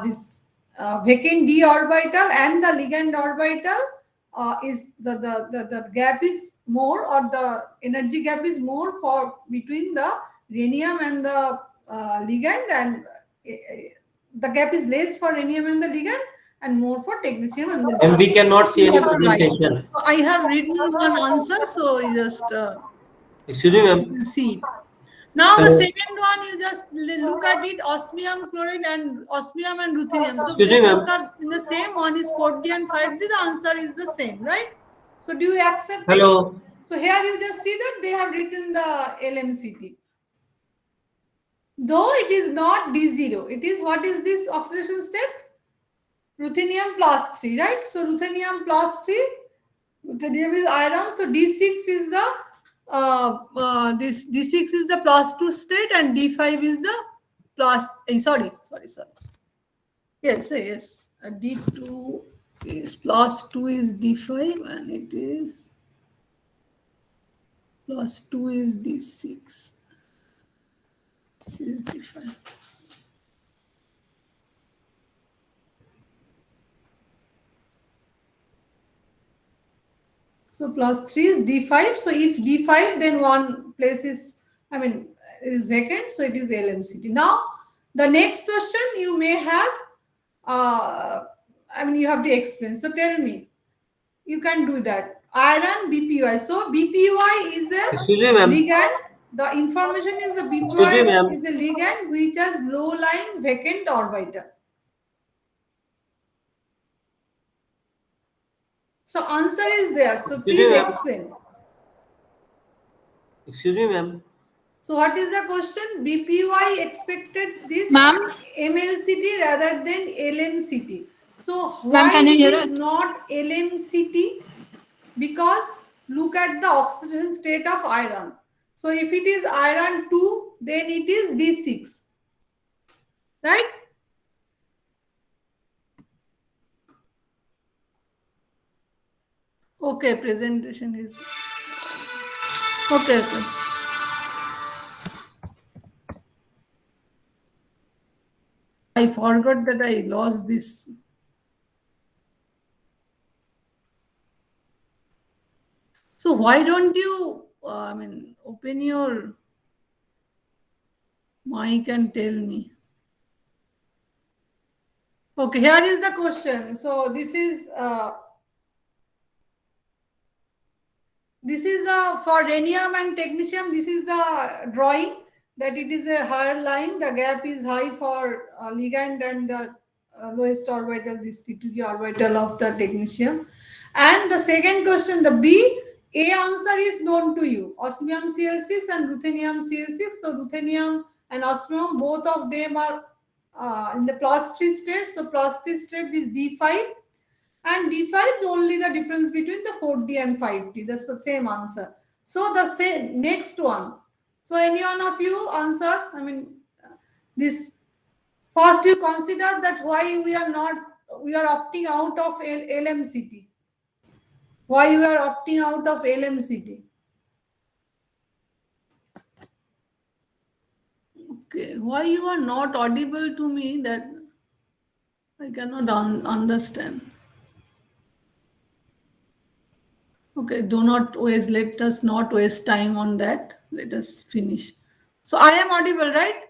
this vacant d orbital and the ligand orbital is the gap is more, or the energy gap is more for between the rhenium and the ligand, and the gap is less for rhenium and the ligand and more for technetium and the ligand. And we cannot see any You have to write. presentation. So I have written one answer, so you just Excuse me, ma'am. see it. Now the Hello. second one, you just look at it, osmium chloride and osmium and ruthenium. So Excuse they me, ma'am. both are in the same. One is 4D and 5D. The answer is the same, right? So do you accept it? Hello. So here you just see that they have written the LMCT. Though it is not D0, it is, what is this oxidation state? Ruthenium plus 3, right? So ruthenium plus 3, ruthenium is iron. So D6 is the this D6 is the plus 2 state, and D5 is the plus. Sorry. Yes. D2 is plus 2 is D5, and it is plus 2 is D6. This is D5. So plus 3 is D5. So if D5, then one place is, is vacant. So it is LMCT. Now, the next question you may have, you have to explain. So tell me, you can do that. Iron BPY. So BPY is a ligand. The information is the BPY is a ligand which has low lying vacant orbital. So answer is there. So please explain. Excuse me, ma'am. So what is the question? BPY expected this MLCT rather than LMCT. So why it is not LMCT? Because look at the oxidation state of iron. So if it is iron 2, then it is D6. Right? Okay, presentation is okay. I forgot that I lost this. So why don't you open your mic and tell me? Okay, here is the question. So this is for rhenium and technetium. This is the drawing, that it is a higher line. The gap is high for ligand and the lowest orbital, this T2G orbital of the technetium. And the second question, the B, A answer is known to you. Osmium Cl6 and ruthenium Cl6. So ruthenium and osmium, both of them are in the +3 state. So +3 state is D5. And D5 is only the difference between the 4D and 5D. That's the same answer. So the same next one. So any one of you answer? I mean, this first you consider that why we are opting out of LMCT. Why you are opting out of LMCT? Okay, why you are not audible to me, that I cannot understand. Okay, do not waste, let us not waste time on that. Let us finish. So I am audible, right?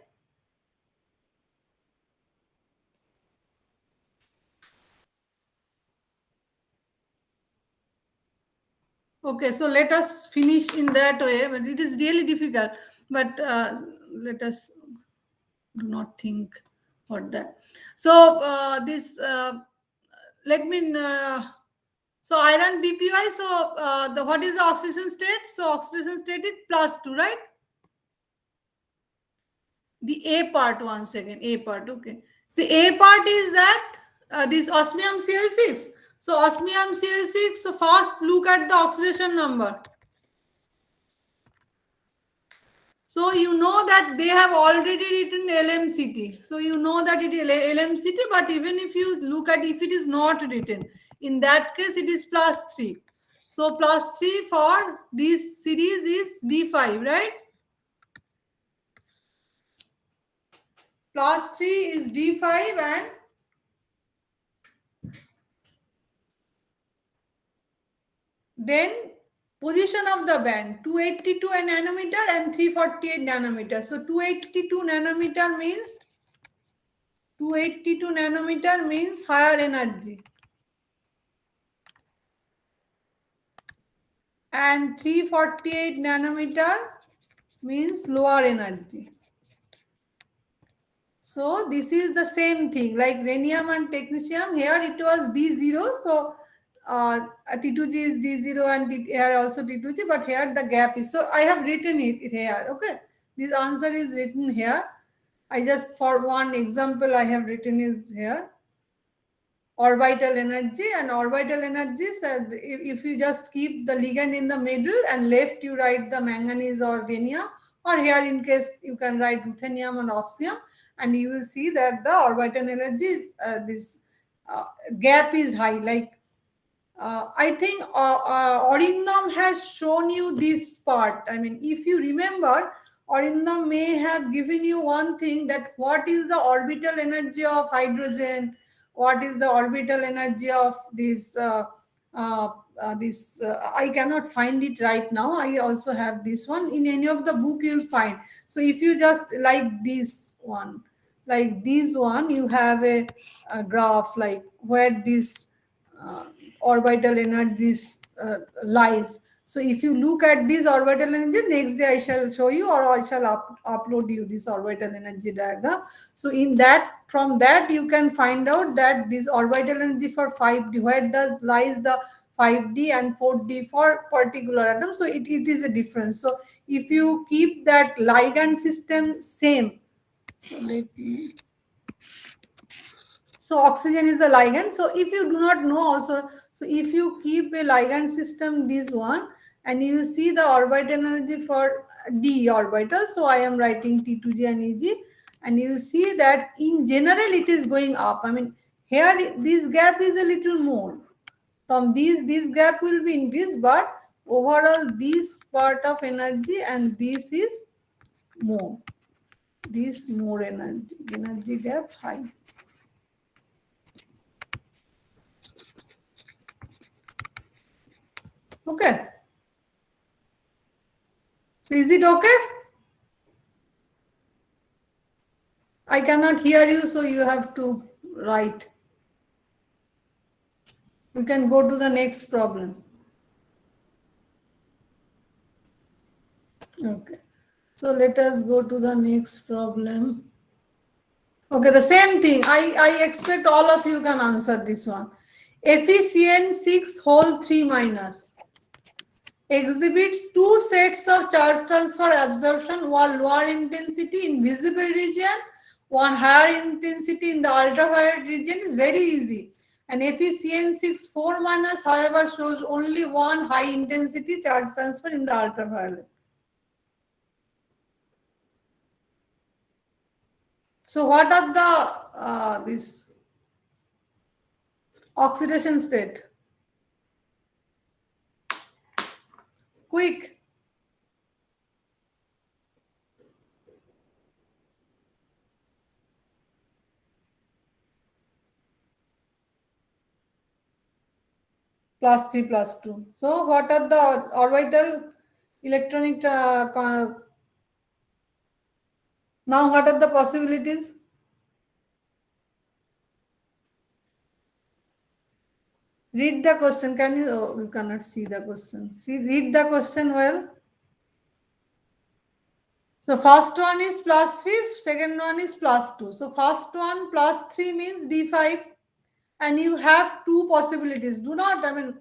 Okay, so let us finish in that way, but it is really difficult. But let us do not think about that. So let me. So iron BPY. So what is the oxidation state? So oxidation state is +2, right? The A part once again. A part. Okay. The A part is that this osmium Cl6. So osmium Cl6. So first look at the oxidation number. So you know that they have already written LMCT. So you know that it is LMCT, but even if you look at if it is not written, in that case it is +3. So +3 for this series is D5, right? +3 is D5 and then position of the band 282 nanometer and 348 nanometer. So 282 nanometer means higher energy, and 348 nanometer means lower energy. So this is the same thing like rhenium and technetium. Here it was D0. So T2G is D0 and here also T2G, but here the gap is. So I have written it here. Okay. This answer is written here. I just, for one example, I have written is here. Orbital energy, and orbital energy, so if you just keep the ligand in the middle and left you write the manganese or rhenium, or here in case you can write ruthenium and osmium, and you will see that the orbital energy is this gap is high. Like I think Arindam has shown you this part. I mean, if you remember, Arindam may have given you one thing, that what is the orbital energy of hydrogen, what is the orbital energy of this I cannot find it right now. I also have this one in any of the book you'll find. So if you just like this one, you have a graph like where this orbital energies lies. So if you look at this orbital energy, next day I shall show you, or I shall upload you this orbital energy diagram. So in that, from that you can find out that this orbital energy for 5D, where does lies the 5D and 4D for particular atom. So it is a difference. So if you keep that ligand system same, so let me. So oxygen is a ligand. So if you do not know also, so if you keep a ligand system, this one, and you will see the orbital energy for D orbital. So I am writing T2G and EG, and you will see that in general it is going up. I mean, here this gap is a little more. From this gap will be increased, but overall this part of energy and this is more. This more energy gap high. Okay. So is it okay? I cannot hear you, so you have to write. We can go to the next problem. Okay. So let us go to the next problem. Okay, the same thing. I expect all of you can answer this one. FeCN6 whole 3 minus exhibits two sets of charge transfer absorption, one lower intensity in visible region, one higher intensity in the ultraviolet region. Is very easy. And FeCN6 4 minus, however, shows only one high intensity charge transfer in the ultraviolet. So what are the this oxidation state? Quick. +3 +2. So what are the orbital electronic now what are the possibilities? Read the question. Can you? Oh, you cannot see the question. See, read the question well. So first one is +3, second one is +2. So first one +3 means D5, and you have two possibilities. Do not, I mean,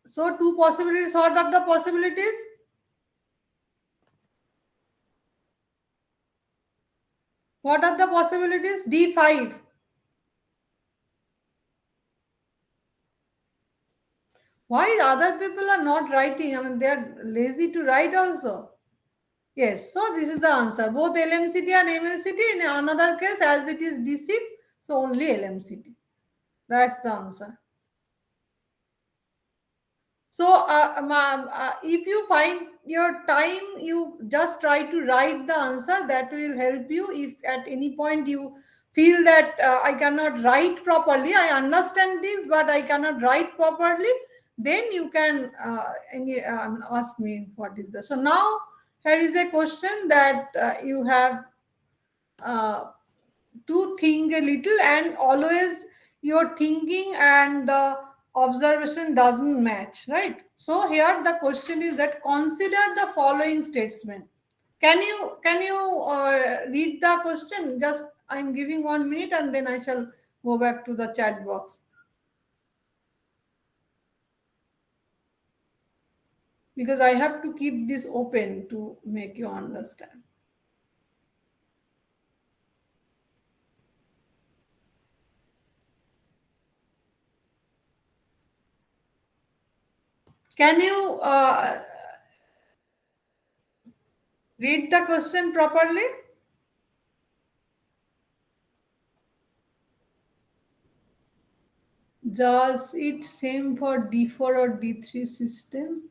so two possibilities. What are the possibilities? What are the possibilities? D5. Why other people are not writing? I mean, they are lazy to write also. Yes, so this is the answer. Both LMCT and MLCT. In another case, as it is D6, so only LMCT. That's the answer. So, if you find your time, you just try to write the answer. That will help you. If at any point you feel that I cannot write properly, I understand this, but I cannot write properly, then you can ask me what is this. So now here is a question that you have to think a little, and always your thinking and the observation doesn't match, right? So here the question is that consider the following statement. Can you read the question? Just I'm giving 1 minute and then I shall go back to the chat box, because I have to keep this open to make you understand. Can you read the question properly? Does it same for D4 or D3 system?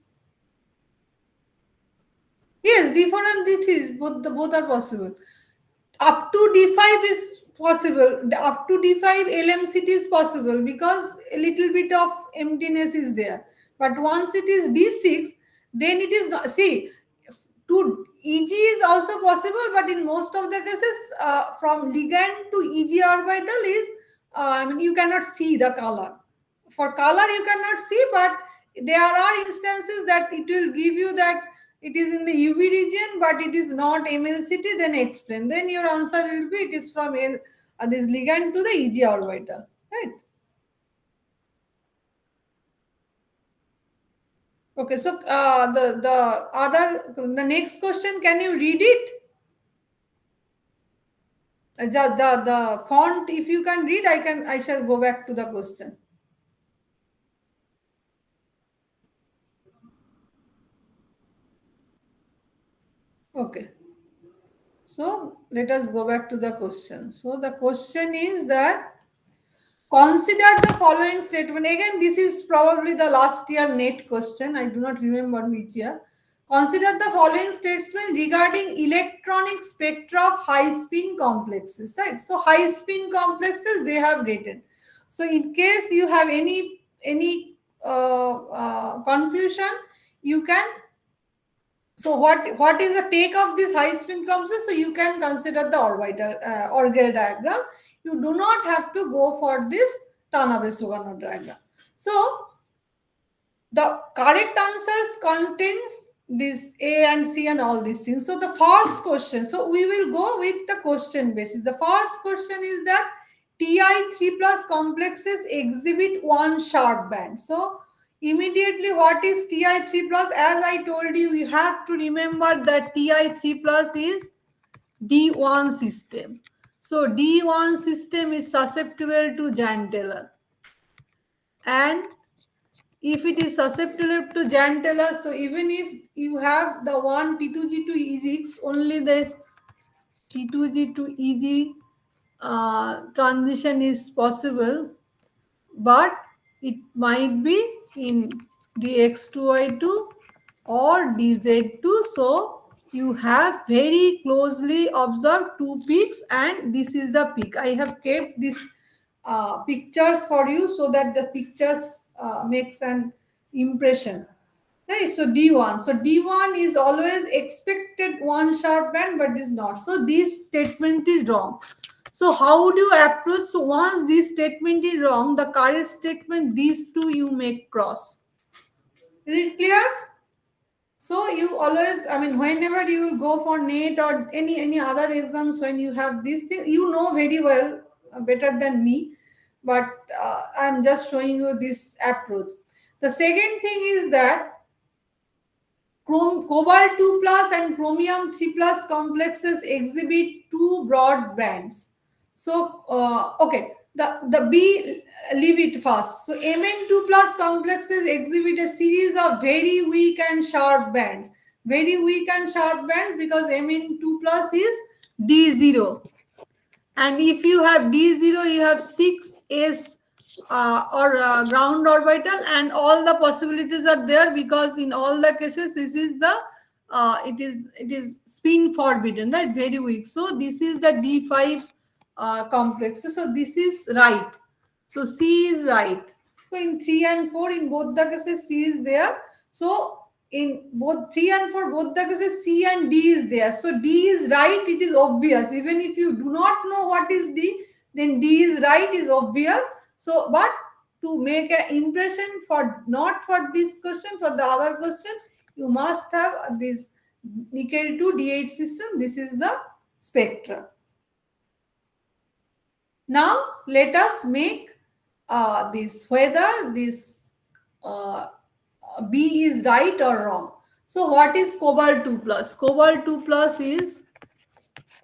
Yes, D4 and D3 both are possible. Up to D5 is possible. Up to D5 LMCT is possible because a little bit of emptiness is there. But once it is D6, then it is not. See, to EG is also possible, but in most of the cases, from ligand to EG orbital is, I mean, you cannot see the color. For color, you cannot see, but there are instances that it will give you that it is in the UV region, but it is not MLCT, then explain. Then your answer will be it is from this ligand to the EG orbital, right? Okay, so the next question, can you read it? The font, if you can read, I shall go back to the question. Okay. So let us go back to the question. So the question is that consider the following statement. Again, this is probably the last year NET question. I do not remember which year. Consider the following statement regarding electronic spectra of high spin complexes, right? So high spin complexes they have written. So in case you have any confusion, you can. So what is the take of this high spin complexes? So you can consider the orbital Orgel diagram. You do not have to go for this Tanabe-Sugano diagram. So the correct answers contains this A and C and all these things. So the first question, so we will go with the question basis. The first question is that Ti3 plus complexes exhibit one sharp band. So immediately what is Ti3 plus? As I told you, you have to remember that Ti3 plus is D1 system. So D1 system is susceptible to Jahn-Teller. And if it is susceptible to Jahn-Teller, so even if you have the one T2G to EG, only this T2G to EG transition is possible, but it might be in dx2y2 or dz2. So you have very closely observed two peaks, and this is the peak. I have kept these pictures for you so that the pictures makes an impression. Right, so D1. So D1 is always expected one sharp band, but is not. So this statement is wrong. So how do you approach? So once this statement is wrong, the correct statement, these two you make cross. Is it clear? So you always, I mean, whenever you go for NET or any other exams, when you have this thing, you know very well, better than me, but I'm just showing you this approach. The second thing is that cobalt 2 plus and chromium 3 plus complexes exhibit two broad bands. So, okay, the B, leave it first. So, Mn2 plus complexes exhibit a series of very weak and sharp bands. Very weak and sharp bands because Mn2 plus is D0. And if you have D0, you have 6s ground orbital, and all the possibilities are there because in all the cases this is the it is spin forbidden, right? Very weak. So this is the D5 complex. So this is right. So C is right. So in 3 and 4, in both the cases, C is there. So in both 3 and 4, both the cases, C and D is there. So D is right. It is obvious. Even if you do not know what is D, then D is right, is obvious. So, but to make an impression for not for this question, for the other question, you must have this nickel 2 D8 system. This is the spectra. Now, let us make this whether this B is right or wrong. So, what is cobalt 2 plus? Cobalt 2 plus is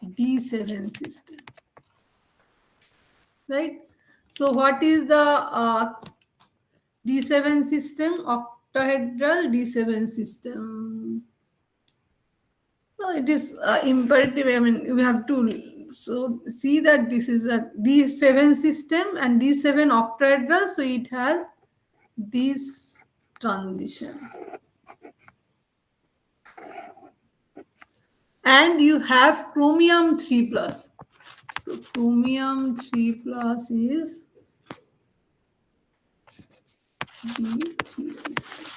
D7 system, right? So what is the D7 system? Octahedral D7 system. So it is imperative. I mean, we have to see that this is a D7 system and D7 octahedral. So it has this transition. And you have chromium 3 plus. So chromium 3 plus is D3 system.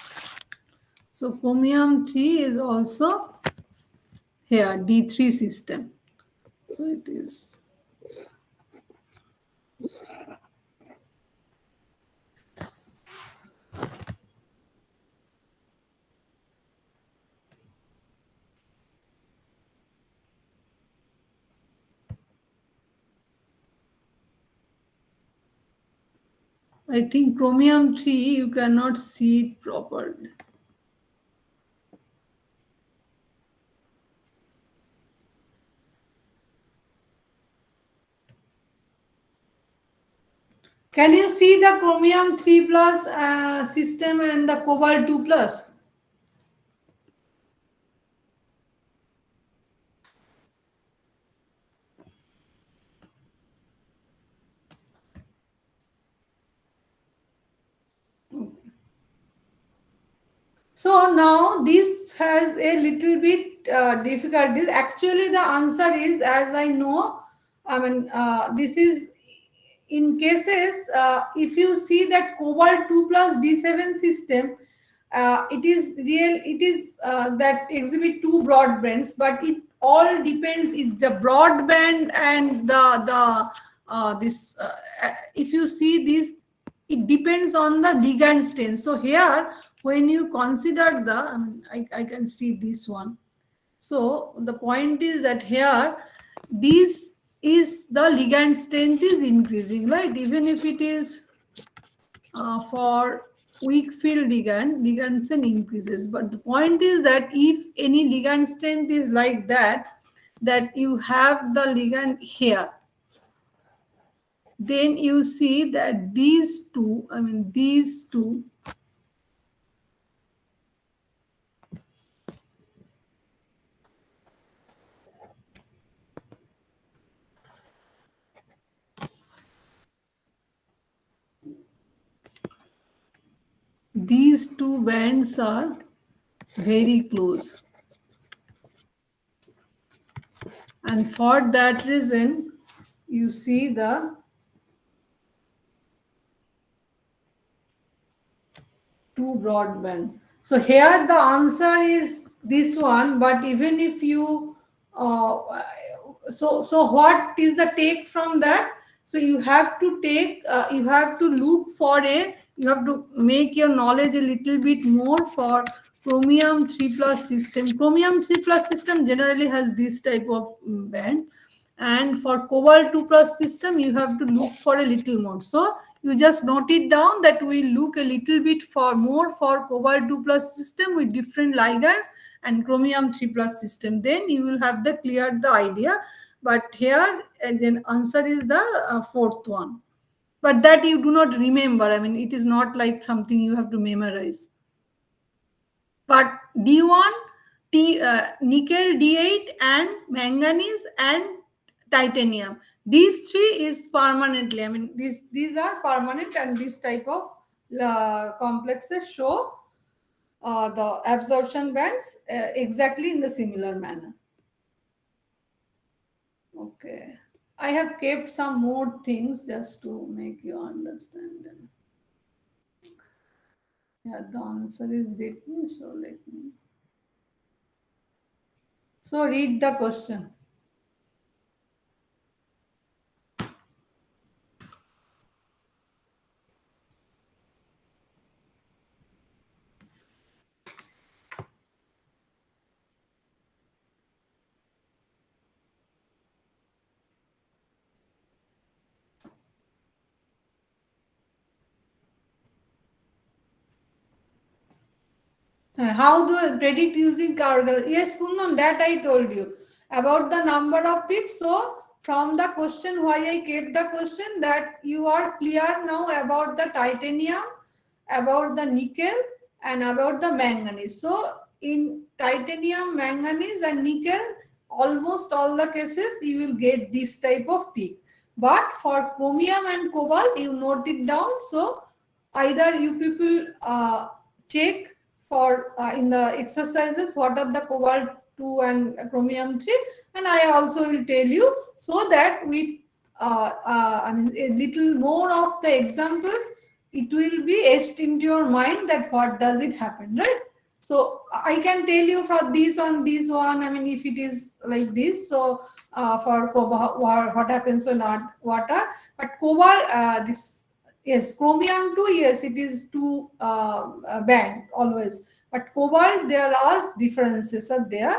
So chromium 3 is also here, D3 system. So it is. I think chromium 3, you cannot see it properly. Can you see the chromium 3 plus system and the cobalt 2 plus? So now this has a little bit difficulties. Actually, the answer is, as I know, I mean, this is in cases, if you see that cobalt 2 plus D7 system, it is that exhibit two broadbands, but it all depends. It's the broadband and if you see this, it depends on the ligand strength. So here, when you consider I can see this one. So the point is that here, these is the ligand strength is increasing, right? Even if it is for weak field ligand strength increases. But the point is that if any ligand strength is like that you have the ligand here, then you see that these two, these two bands are very close. And for that reason, you see the two broad band. So here the answer is this one, but even if you so what is the take from that? So you have to take you have to look for you have to make your knowledge a little bit more for chromium 3 plus system. Chromium 3 plus system generally has this type of band, and for cobalt 2 plus system you have to look for a little more. So you just note it down that we look a little bit for more for cobalt 2 plus system with different ligands and chromium 3 plus system. Then you will have the clear the idea. But here and then answer is the fourth one, but that you do not remember. I mean, it is not like something you have to memorize. But D1, nickel, D8 and manganese and titanium, these three is permanently, I mean these are permanent, and this type of complexes show the absorption bands exactly in the similar manner. Okay, I have kept some more things just to make you understand them. Yeah, the answer is written, so let me. So read the question. How do I predict using Kargal? Yes, Kundan, that I told you about the number of peaks. So from the question, why I kept the question, that you are clear now about the titanium, about the nickel, and about the manganese. So in titanium, manganese, and nickel, almost all the cases you will get this type of peak. But for chromium and cobalt, you note it down. So either you people check for in the exercises what are the cobalt 2 and chromium 3, and I also will tell you, so that with I mean a little more of the examples, it will be etched into your mind that what does it happen, right? So I can tell you for this one, I mean if it is like this, so for cobalt what happens on water, but cobalt this. Yes, chromium 2, yes, it is 2 band always. But cobalt, there are differences are there.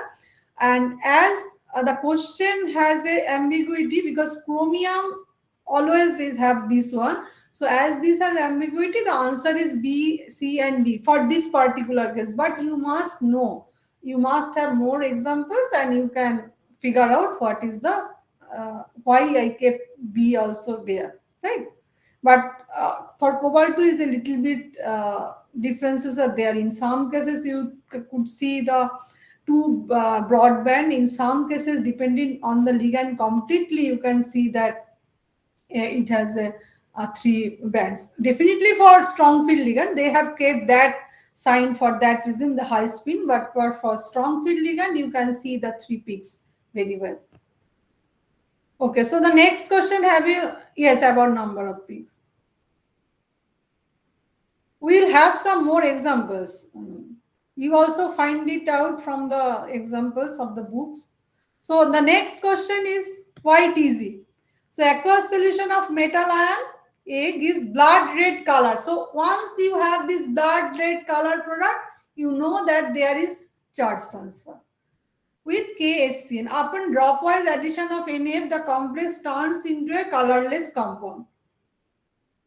And as the question has a ambiguity, because chromium always is have this one. So as this has ambiguity, the answer is B, C, and D for this particular case. But you must know, you must have more examples, and you can figure out what is the why I kept B also there, right? But for cobalt 2 is a little bit differences are there. In some cases you could see the two broadband. In some cases, depending on the ligand completely, you can see that it has a three bands. Definitely for strong field ligand, they have kept that sign for that reason, the high spin. But for strong field ligand, you can see the three peaks very well. Okay, so the next question, have you, yes, about number of peaks. We'll have some more examples. You also find it out from the examples of the books. So the next question is quite easy. So aqueous solution of metal ion A gives blood red color. So once you have this blood red color product, you know that there is charge transfer. with KHCN. Upon dropwise addition of NF, the complex turns into a colorless compound.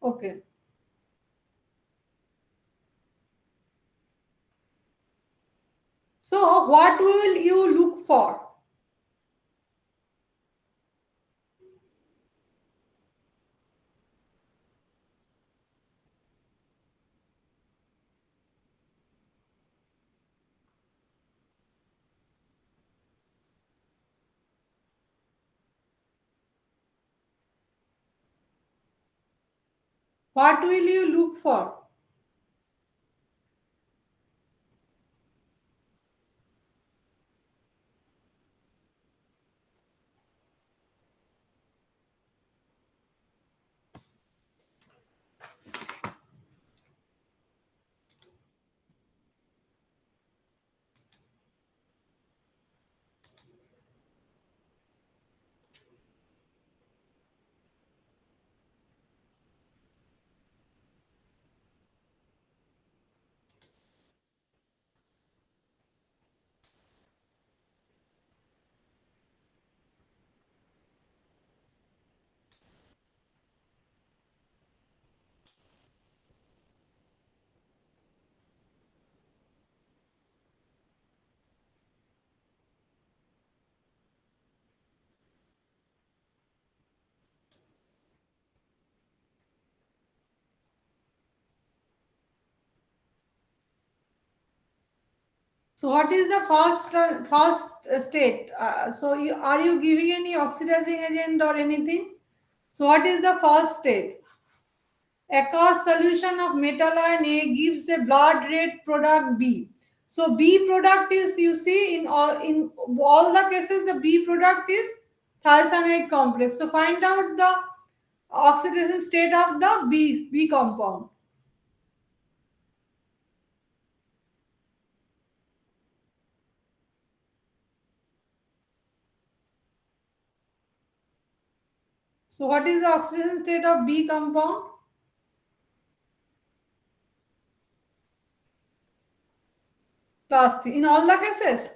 Okay. So what will you look for? What will you look for? So what is the first state? So are you giving any oxidizing agent or anything? So what is the first state? Aqueous solution of metal ion A gives a blood red product B. So B product is, you see, in all the cases the B product is thiocyanate complex. So find out the oxidation state of the B compound. So what is the oxidation state of B compound? Class 3 in all the cases.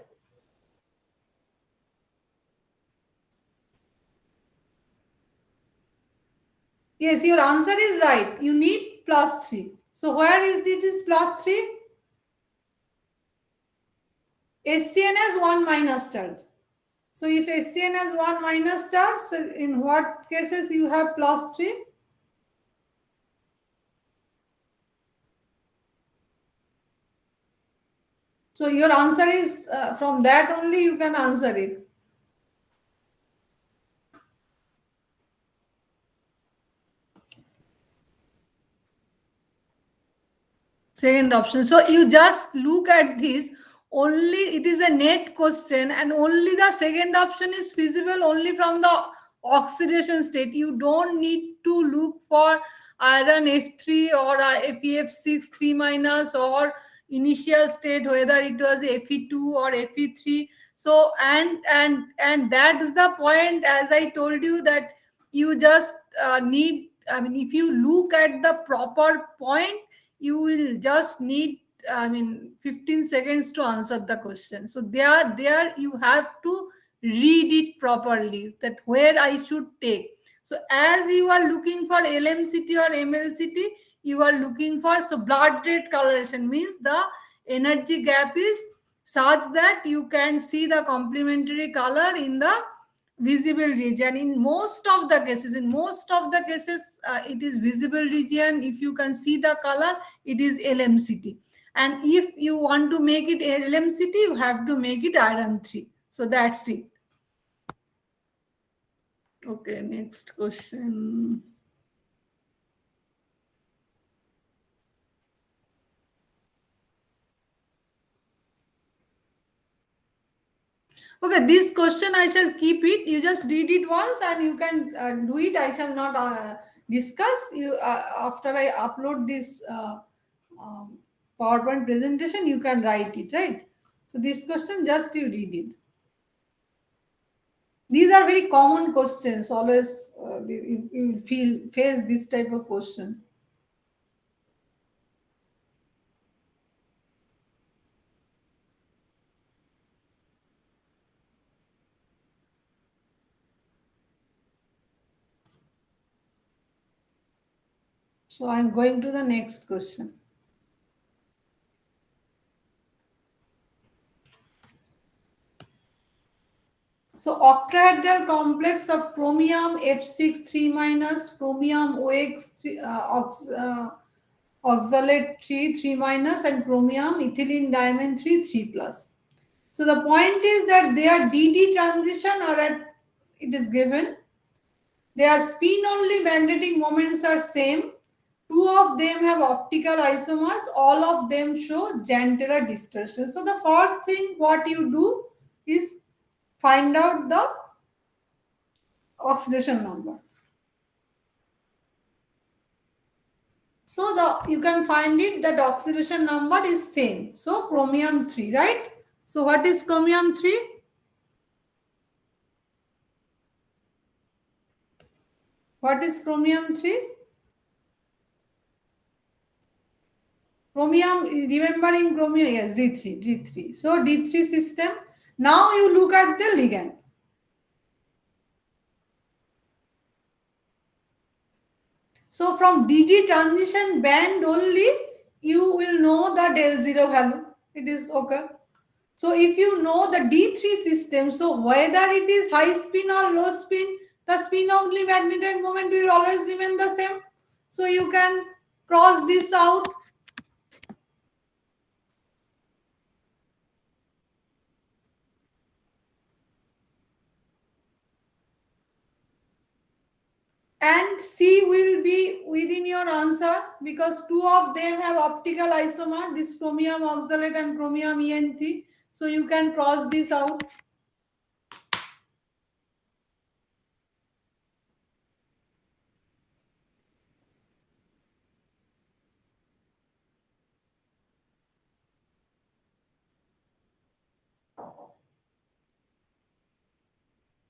Yes, your answer is right. You need +3. So where is this +3? SCN has 1 minus charge. So if SCN has 1 minus charge, so in what cases you have +3? So your answer is from that only you can answer it. Second option. So you just look at this. Only it is a net question, and only the second option is feasible only from the oxidation state. You don't need to look for iron F3 or FeF6 3 minus or initial state whether it was Fe2 or Fe3. So and that is the point, as I told you, that you just need. I mean, if you look at the proper point, you will just need 15 seconds to answer the question. So there you have to read it properly, that where I should take. So as you are looking for LMCT or MLCT, you are looking for, so blood red coloration means the energy gap is such that you can see the complementary color in the visible region. In most of the cases, it is visible region. If you can see the color, it is LMCT. And if you want to make it LMCT, you have to make it iron 3. So that's it. Okay, next question. Okay, this question I shall keep it. You just read it once and you can do it. I shall not discuss. You after I upload this um, PowerPoint presentation, you can write it, right? So this question, just you read it. These are very common questions. Always you face this type of questions. So I'm going to the next question. So octahedral complex of chromium F6 3 minus, chromium OX 3, oxalate 3 minus, and chromium ethylene diamine 3 plus. So the point is that their DD transition are at, it is given. Their spin only magnetic moments are same. Two of them have optical isomers. All of them show Jantera distortion. So the first thing what you do is find out the oxidation number. So you can find it that oxidation number is same. So chromium 3, right? So what is chromium 3? What is chromium 3? Chromium, remembering chromium, yes, D3. So D3 system. Now you look at the ligand. So from DD transition band only, you will know the del 0 value. It is okay. So if you know the D3 system, so whether it is high spin or low spin, the spin only magnetic moment will always remain the same. So you can cross this out. And C will be within your answer because two of them have optical isomer, this chromium oxalate and chromium ENT. So you can cross this out.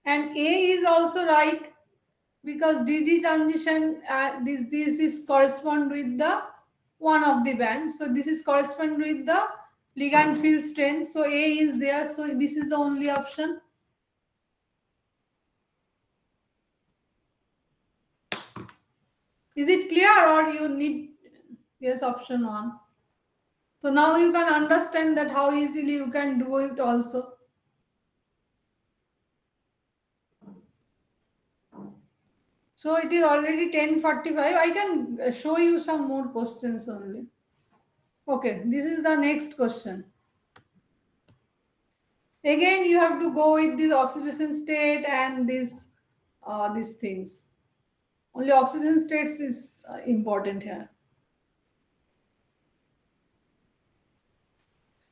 And A is also right because DD transition, this is correspond with the one of the band. So this is correspond with the ligand field strength. So A is there. So this is the only option. Is it clear or you need, yes, option 1. So now you can understand that how easily you can do it also. So it is already 10:45. I can show you some more questions only. Okay, this is the next question. Again, you have to go with this oxidation state and these things. Only oxidation states is important here.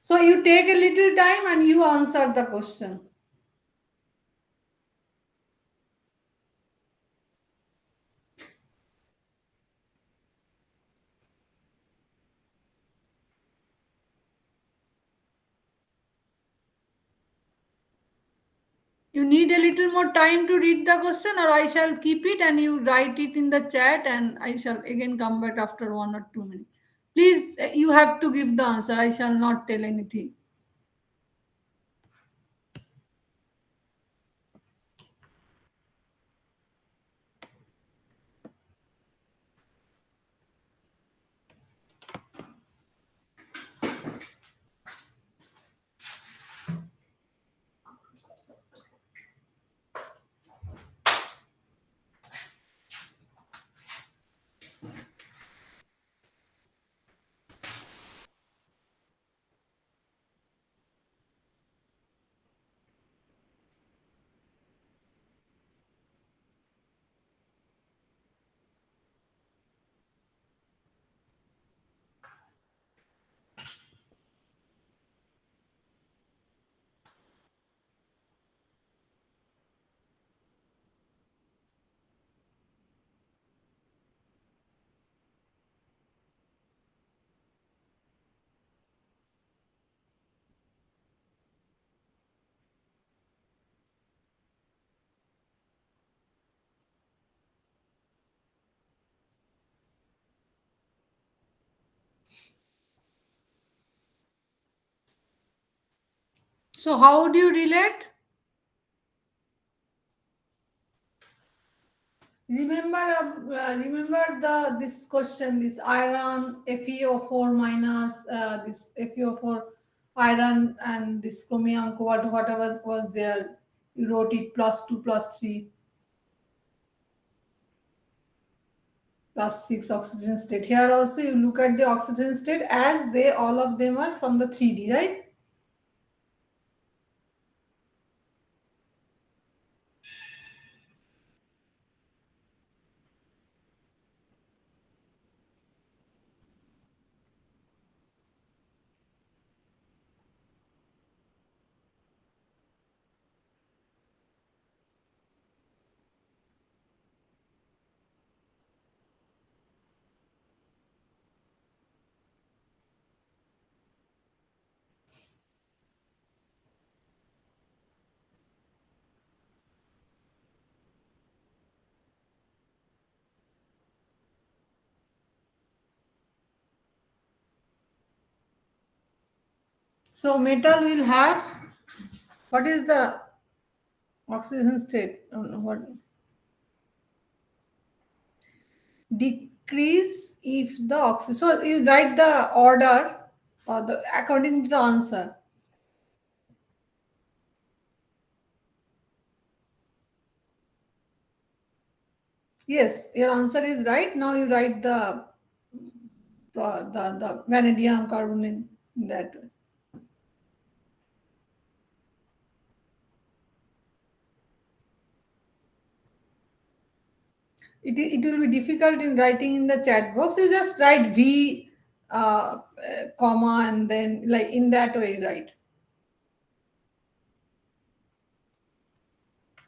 So you take a little time and you answer the question. You need a little more time to read the question, or I shall keep it and you write it in the chat and I shall again come back after 1 or 2 minutes. Please, you have to give the answer. I shall not tell anything. So how do you relate? remember this question, this iron FeO4 minus this FeO4 iron and this chromium cobalt, whatever was there, you wrote it +2 +3 +6 oxygen state. Here also you look at the oxygen state as they all of them are from the 3D, right? So metal will have, what is the oxygen state? What decrease if the oxygen? So you write the order or the according to the answer. Yes, your answer is right. Now you write the vanadium carbon in that way. It will be difficult in writing in the chat box. You just write V, comma, and then like in that way, right?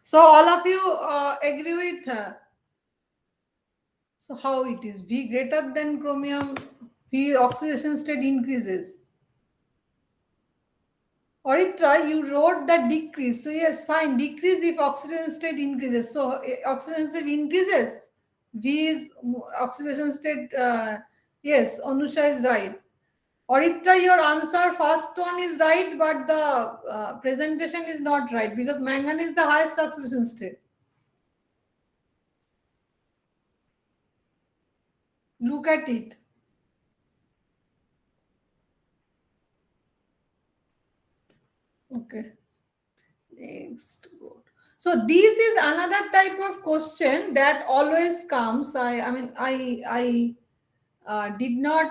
So all of you agree with her. So how it is? V greater than chromium, V oxidation state increases. Oritra, you wrote that decrease. So yes, fine. Decrease if oxidation state increases. So oxidation state increases. V is oxidation state. Yes, Anusha is right. Oritra, your answer first one is right, but the presentation is not right because manganese is the highest oxidation state. Look at it. Okay. Next. So this is another type of question that always comes. I did not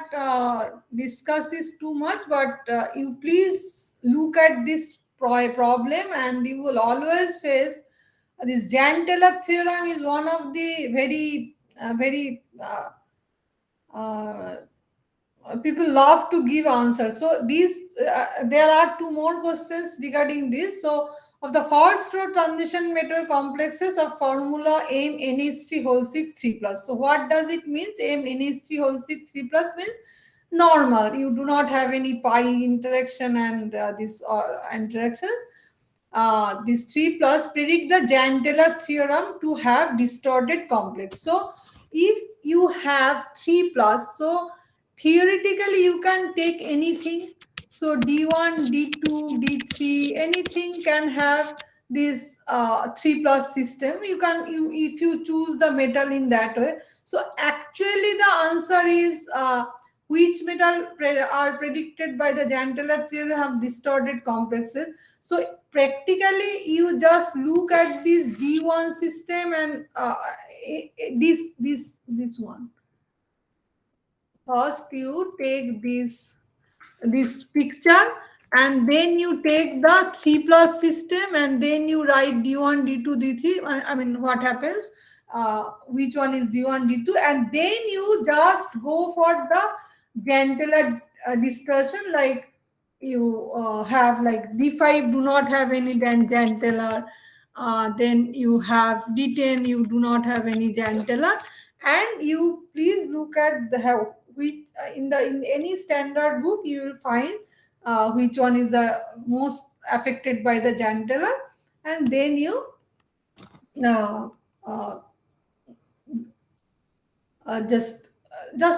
discuss this too much, but you please look at this problem and you will always face this Jahn-Teller theorem is one of the people love to give answers. So these there are two more questions regarding this. So of the first row transition metal complexes of formula MnH3 whole 6 3 plus. So what does it mean? MnH3 whole 6 3 plus means normal. You do not have any pi interaction and these interactions. This 3 plus predict the Jahn-Teller theorem to have distorted complex. So if you have 3 plus, so theoretically you can take anything. So D1, D2, D3, anything can have this 3 plus system. You if you choose the metal in that way. So actually the answer is which metal are predicted by the Jahn-Teller theorem have distorted complexes. So practically you just look at this D1 system and this one. First you take this picture and then you take the 3 plus system and then you write D1, D2, D3. I mean, what happens? Which one is D1, D2? And then you just go for the Jahn-Teller distortion, like you have like D5 do not have any Jahn-Teller. Then you have D10, you do not have any Jahn-Teller. And you please look at the which in any standard book you will find which one is the most affected by the Jahn-Teller, and then you uh, just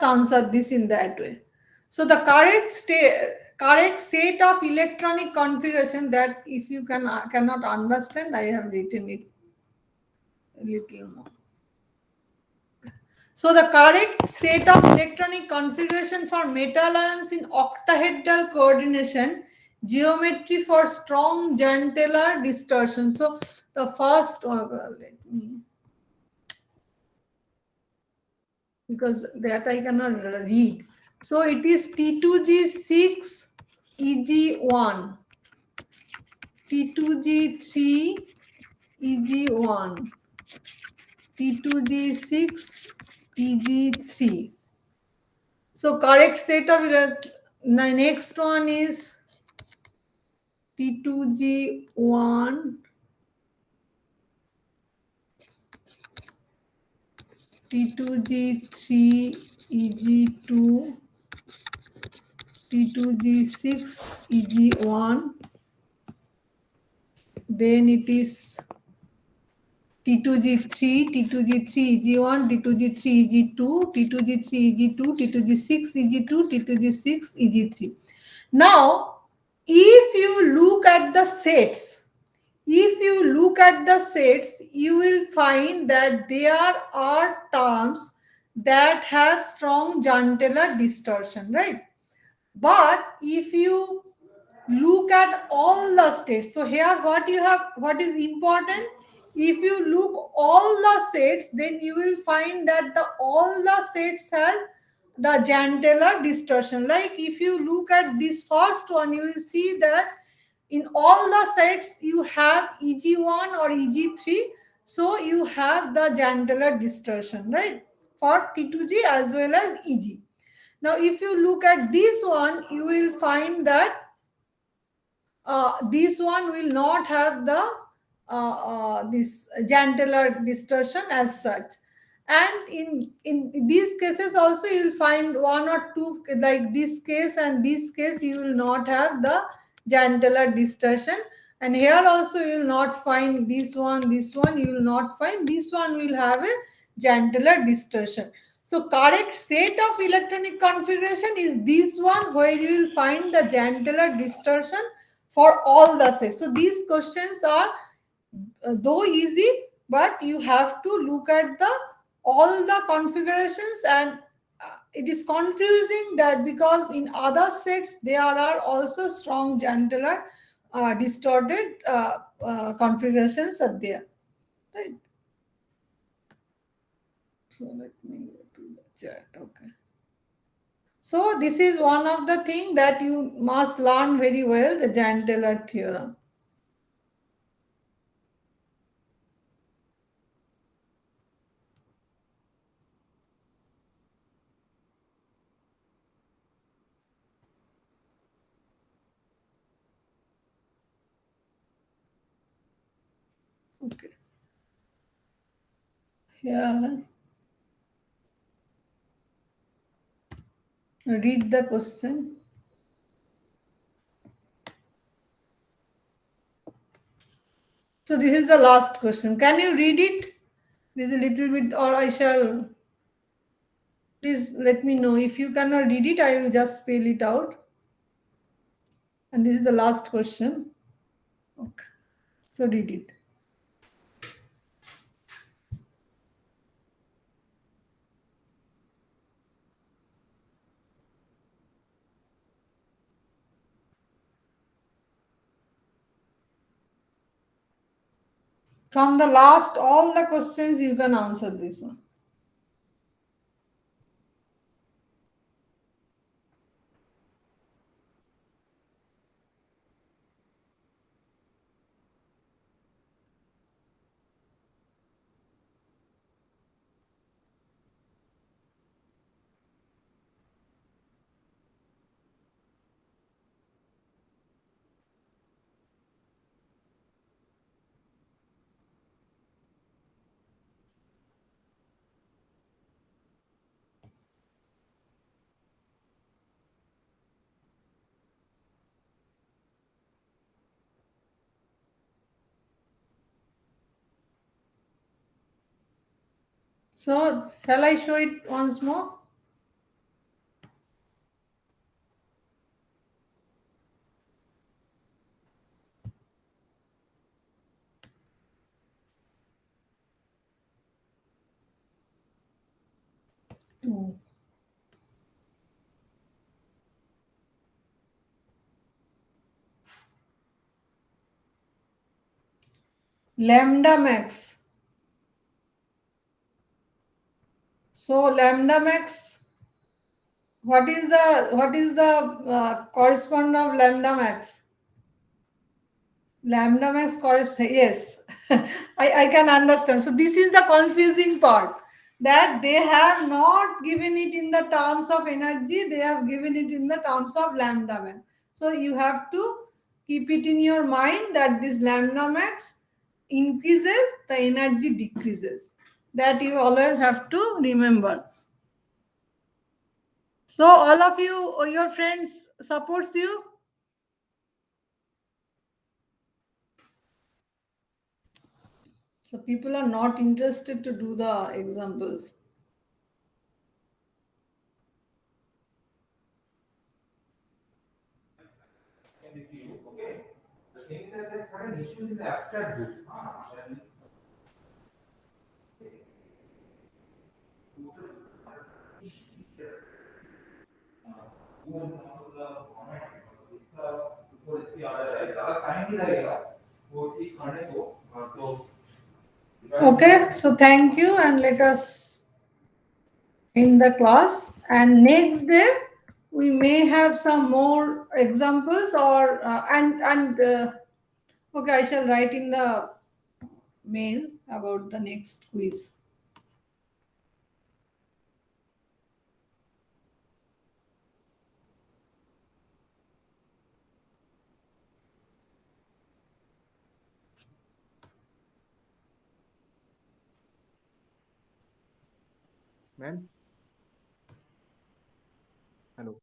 answer this in that way. So the correct set of electronic configuration, that if you cannot understand, I have written it a little more. So the correct set of electronic configuration for metal ions in octahedral coordination, geometry for strong Jahn-Teller distortion. So the first one, let me, because that I cannot read. So it is T2G6 EG1, T2G3 EG1, T2G6 EG3. So correct set of the next one is T2G1, T2G3 EG2, T2G6 EG1. Then it is T2G3, T2G3 EG1, T2G3 EG2, T2G3 EG2, T2G6 EG2, T2G6 EG3. Now, if you look at the sets, you will find that there are terms that have strong Jahn-Teller distortion, right? But if you look at all the states, so here what is important, if you look all the sets, then you will find that all the sets has the Jahn-Teller distortion. Like if you look at this first one, you will see that in all the sets you have EG1 or EG3, so you have the Jahn-Teller distortion, right, for T2G as well as EG. Now if you look at this one, you will find that this one will not have the this Jahn-Teller distortion as such. And in these cases also you will find one or two, like this case and this case, you will not have the Jahn-Teller distortion. And here also you will not find this one, you will not find this one will have a Jahn-Teller distortion. So correct set of electronic configuration is this one, where you will find the Jahn-Teller distortion for all the sets. So these questions are though easy, but you have to look at the all the configurations, and it is confusing that because in other sets there are also strong Jahn-Teller distorted configurations are there, right? So let me go to the chat. Okay. So this is one of the things that you must learn very well, the Jahn-Teller theorem. Okay. Here, read the question. So this is the last question. Can you read it? This is a little bit, or I shall. Please let me know. If you cannot read it, I will just spell it out. And this is the last question. Okay. So read it. From the last, all the questions you can answer this one. So shall I show it once more? 2. Lambda max. So lambda max, what is the correspond of lambda max? Lambda max corresponds, yes. I can understand. So this is the confusing part, that they have not given it in the terms of energy, they have given it in the terms of lambda max. So you have to keep it in your mind that this lambda max increases, the energy decreases. That you always have to remember. So all of you or your friends supports you? So people are not interested to do the examples. Okay, so thank you, and let us in the class, and next day we may have some more examples, or okay, I shall write in the mail about the next quiz. Ma'am hello